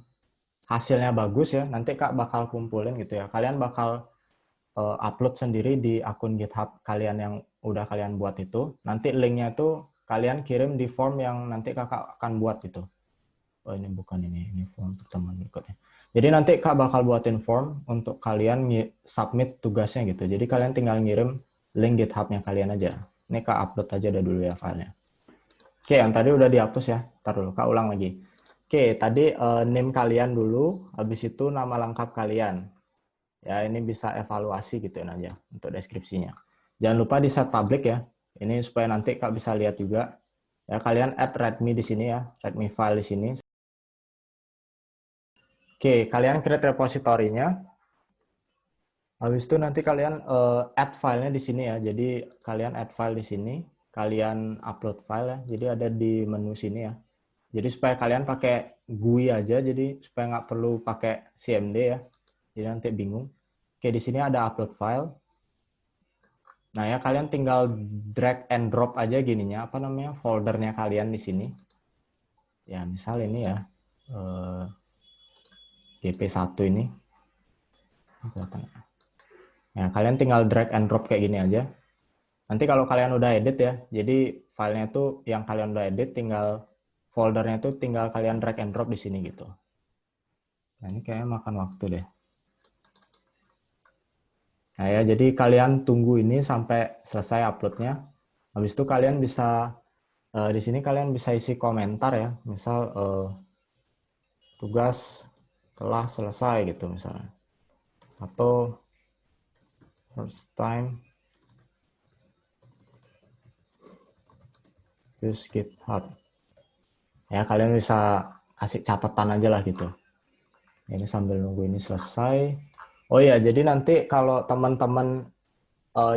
hasilnya bagus ya, nanti Kak bakal kumpulin gitu ya. Kalian bakal upload sendiri di akun GitHub kalian yang udah kalian buat itu. Nanti linknya itu kalian kirim di form yang nanti Kakak akan buat gitu. Oh ini bukan ini form pertemuan berikutnya. Jadi nanti Kak bakal buatin form untuk kalian submit tugasnya gitu. Jadi kalian tinggal ngirim link GitHub-nya kalian aja. Ini Kak upload aja dah dulu ya filenya. Oke, yang tadi udah dihapus ya. Ntar dulu, Kak ulang lagi. Oke, tadi name kalian dulu, habis itu nama lengkap kalian. Ya, ini bisa evaluasi gitu aja untuk deskripsinya. Jangan lupa di set public ya. Ini supaya nanti Kak bisa lihat juga. Ya, kalian add readme di sini ya, readme file di sini. Oke, kalian create repositorinya. Habis itu nanti kalian add filenya di sini ya. Jadi kalian add file di sini, kalian upload file ya. Jadi ada di menu sini ya. Jadi supaya kalian pakai GUI aja, jadi supaya nggak perlu pakai CMD ya. Jadi nanti bingung. Oke, di sini ada upload file. Nah ya, kalian tinggal drag and drop aja gininya, apa namanya, foldernya kalian di sini. Ya, misal ini ya, GP1 ini. Ya, kalian tinggal drag and drop kayak gini aja. Nanti kalau kalian udah edit ya, jadi filenya itu yang kalian udah edit, tinggal foldernya itu tinggal kalian drag and drop di sini gitu. Nah ini kayaknya makan waktu deh. Nah ya, jadi kalian tunggu ini sampai selesai uploadnya. Habis itu kalian bisa di sini kalian bisa isi komentar ya, misal tugas telah selesai gitu misalnya, atau first time use GitHub. Ya kalian bisa kasih catatan aja lah gitu. Ini sambil nunggu ini selesai. Oh ya, jadi nanti kalau teman-teman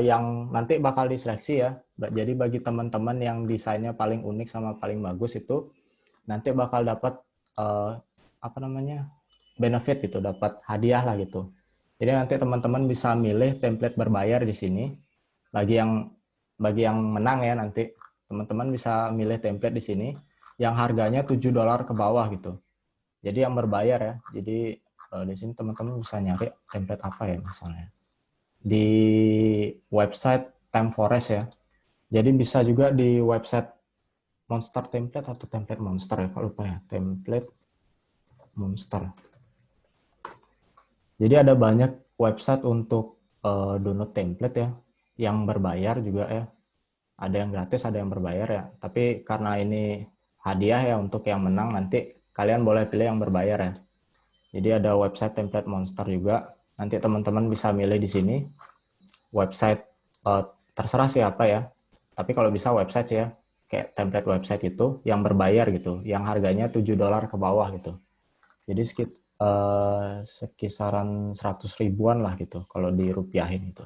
yang nanti bakal diseleksi ya. Jadi bagi teman-teman yang desainnya paling unik sama paling bagus itu nanti bakal dapat apa namanya? Benefit gitu, dapat hadiah lah gitu. Jadi nanti teman-teman bisa milih template berbayar di sini. Bagi yang menang ya nanti teman-teman bisa milih template di sini yang harganya $7 ke bawah gitu. Jadi yang berbayar ya. Jadi di sini teman-teman bisa nyari template apa ya misalnya. Di website TimeForest ya. Jadi bisa juga di website Monster Template atau Template Monster ya, kalau lupa ya. Template Monster. Jadi ada banyak website untuk download template ya, yang berbayar juga ya. Ada yang gratis, ada yang berbayar ya. Tapi karena ini hadiah ya untuk yang menang, nanti kalian boleh pilih yang berbayar ya. Jadi ada website Template Monster juga. Nanti teman-teman bisa milih di sini. Website terserah siapa ya. Tapi kalau bisa website sih ya. Kayak template website itu yang berbayar gitu. Yang harganya $7 ke bawah gitu. Jadi sekisaran 100 ribuan lah gitu kalau dirupiahin itu.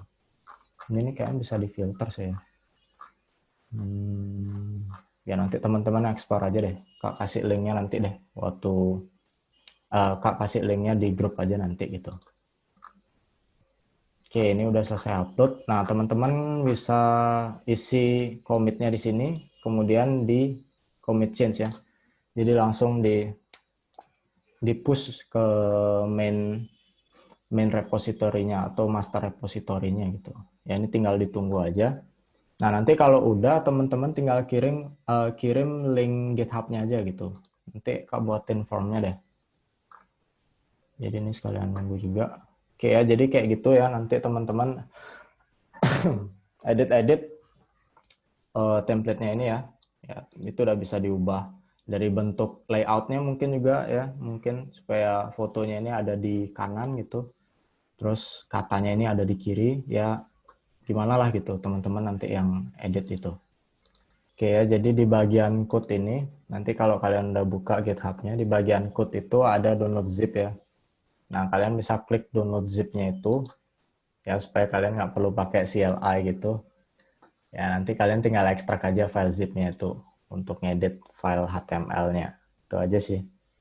Ini kayaknya bisa difilter sih ya. Ya nanti teman-teman explore aja deh. Kak kasih linknya nanti deh. Kak kasih linknya di grup aja nanti gitu. Oke, ini udah selesai upload. Nah, teman-teman bisa isi commitnya di sini, kemudian di commit change ya. Jadi langsung di push ke main repository-nya atau master repository-nya gitu. Ya ini tinggal ditunggu aja. Nah, nanti kalau udah teman-teman tinggal kirim link GitHub-nya aja gitu. Nanti Kak buatin formnya deh. Jadi ini sekalian nunggu juga. Oke ya, jadi kayak gitu ya nanti teman-teman edit template-nya ini ya. Ya, itu udah bisa diubah dari bentuk layout-nya mungkin juga ya, mungkin supaya fotonya ini ada di kanan gitu. Terus katanya ini ada di kiri, ya gimana lah gitu teman-teman nanti yang edit itu. Oke ya, jadi di bagian code ini, nanti kalau kalian udah buka GitHub-nya, di bagian code itu ada download zip ya. Nah, kalian bisa klik download zip-nya itu, ya supaya kalian nggak perlu pakai CLI gitu. Ya, nanti kalian tinggal ekstrak aja file zip-nya itu untuk ngedit file HTML-nya. Itu aja sih.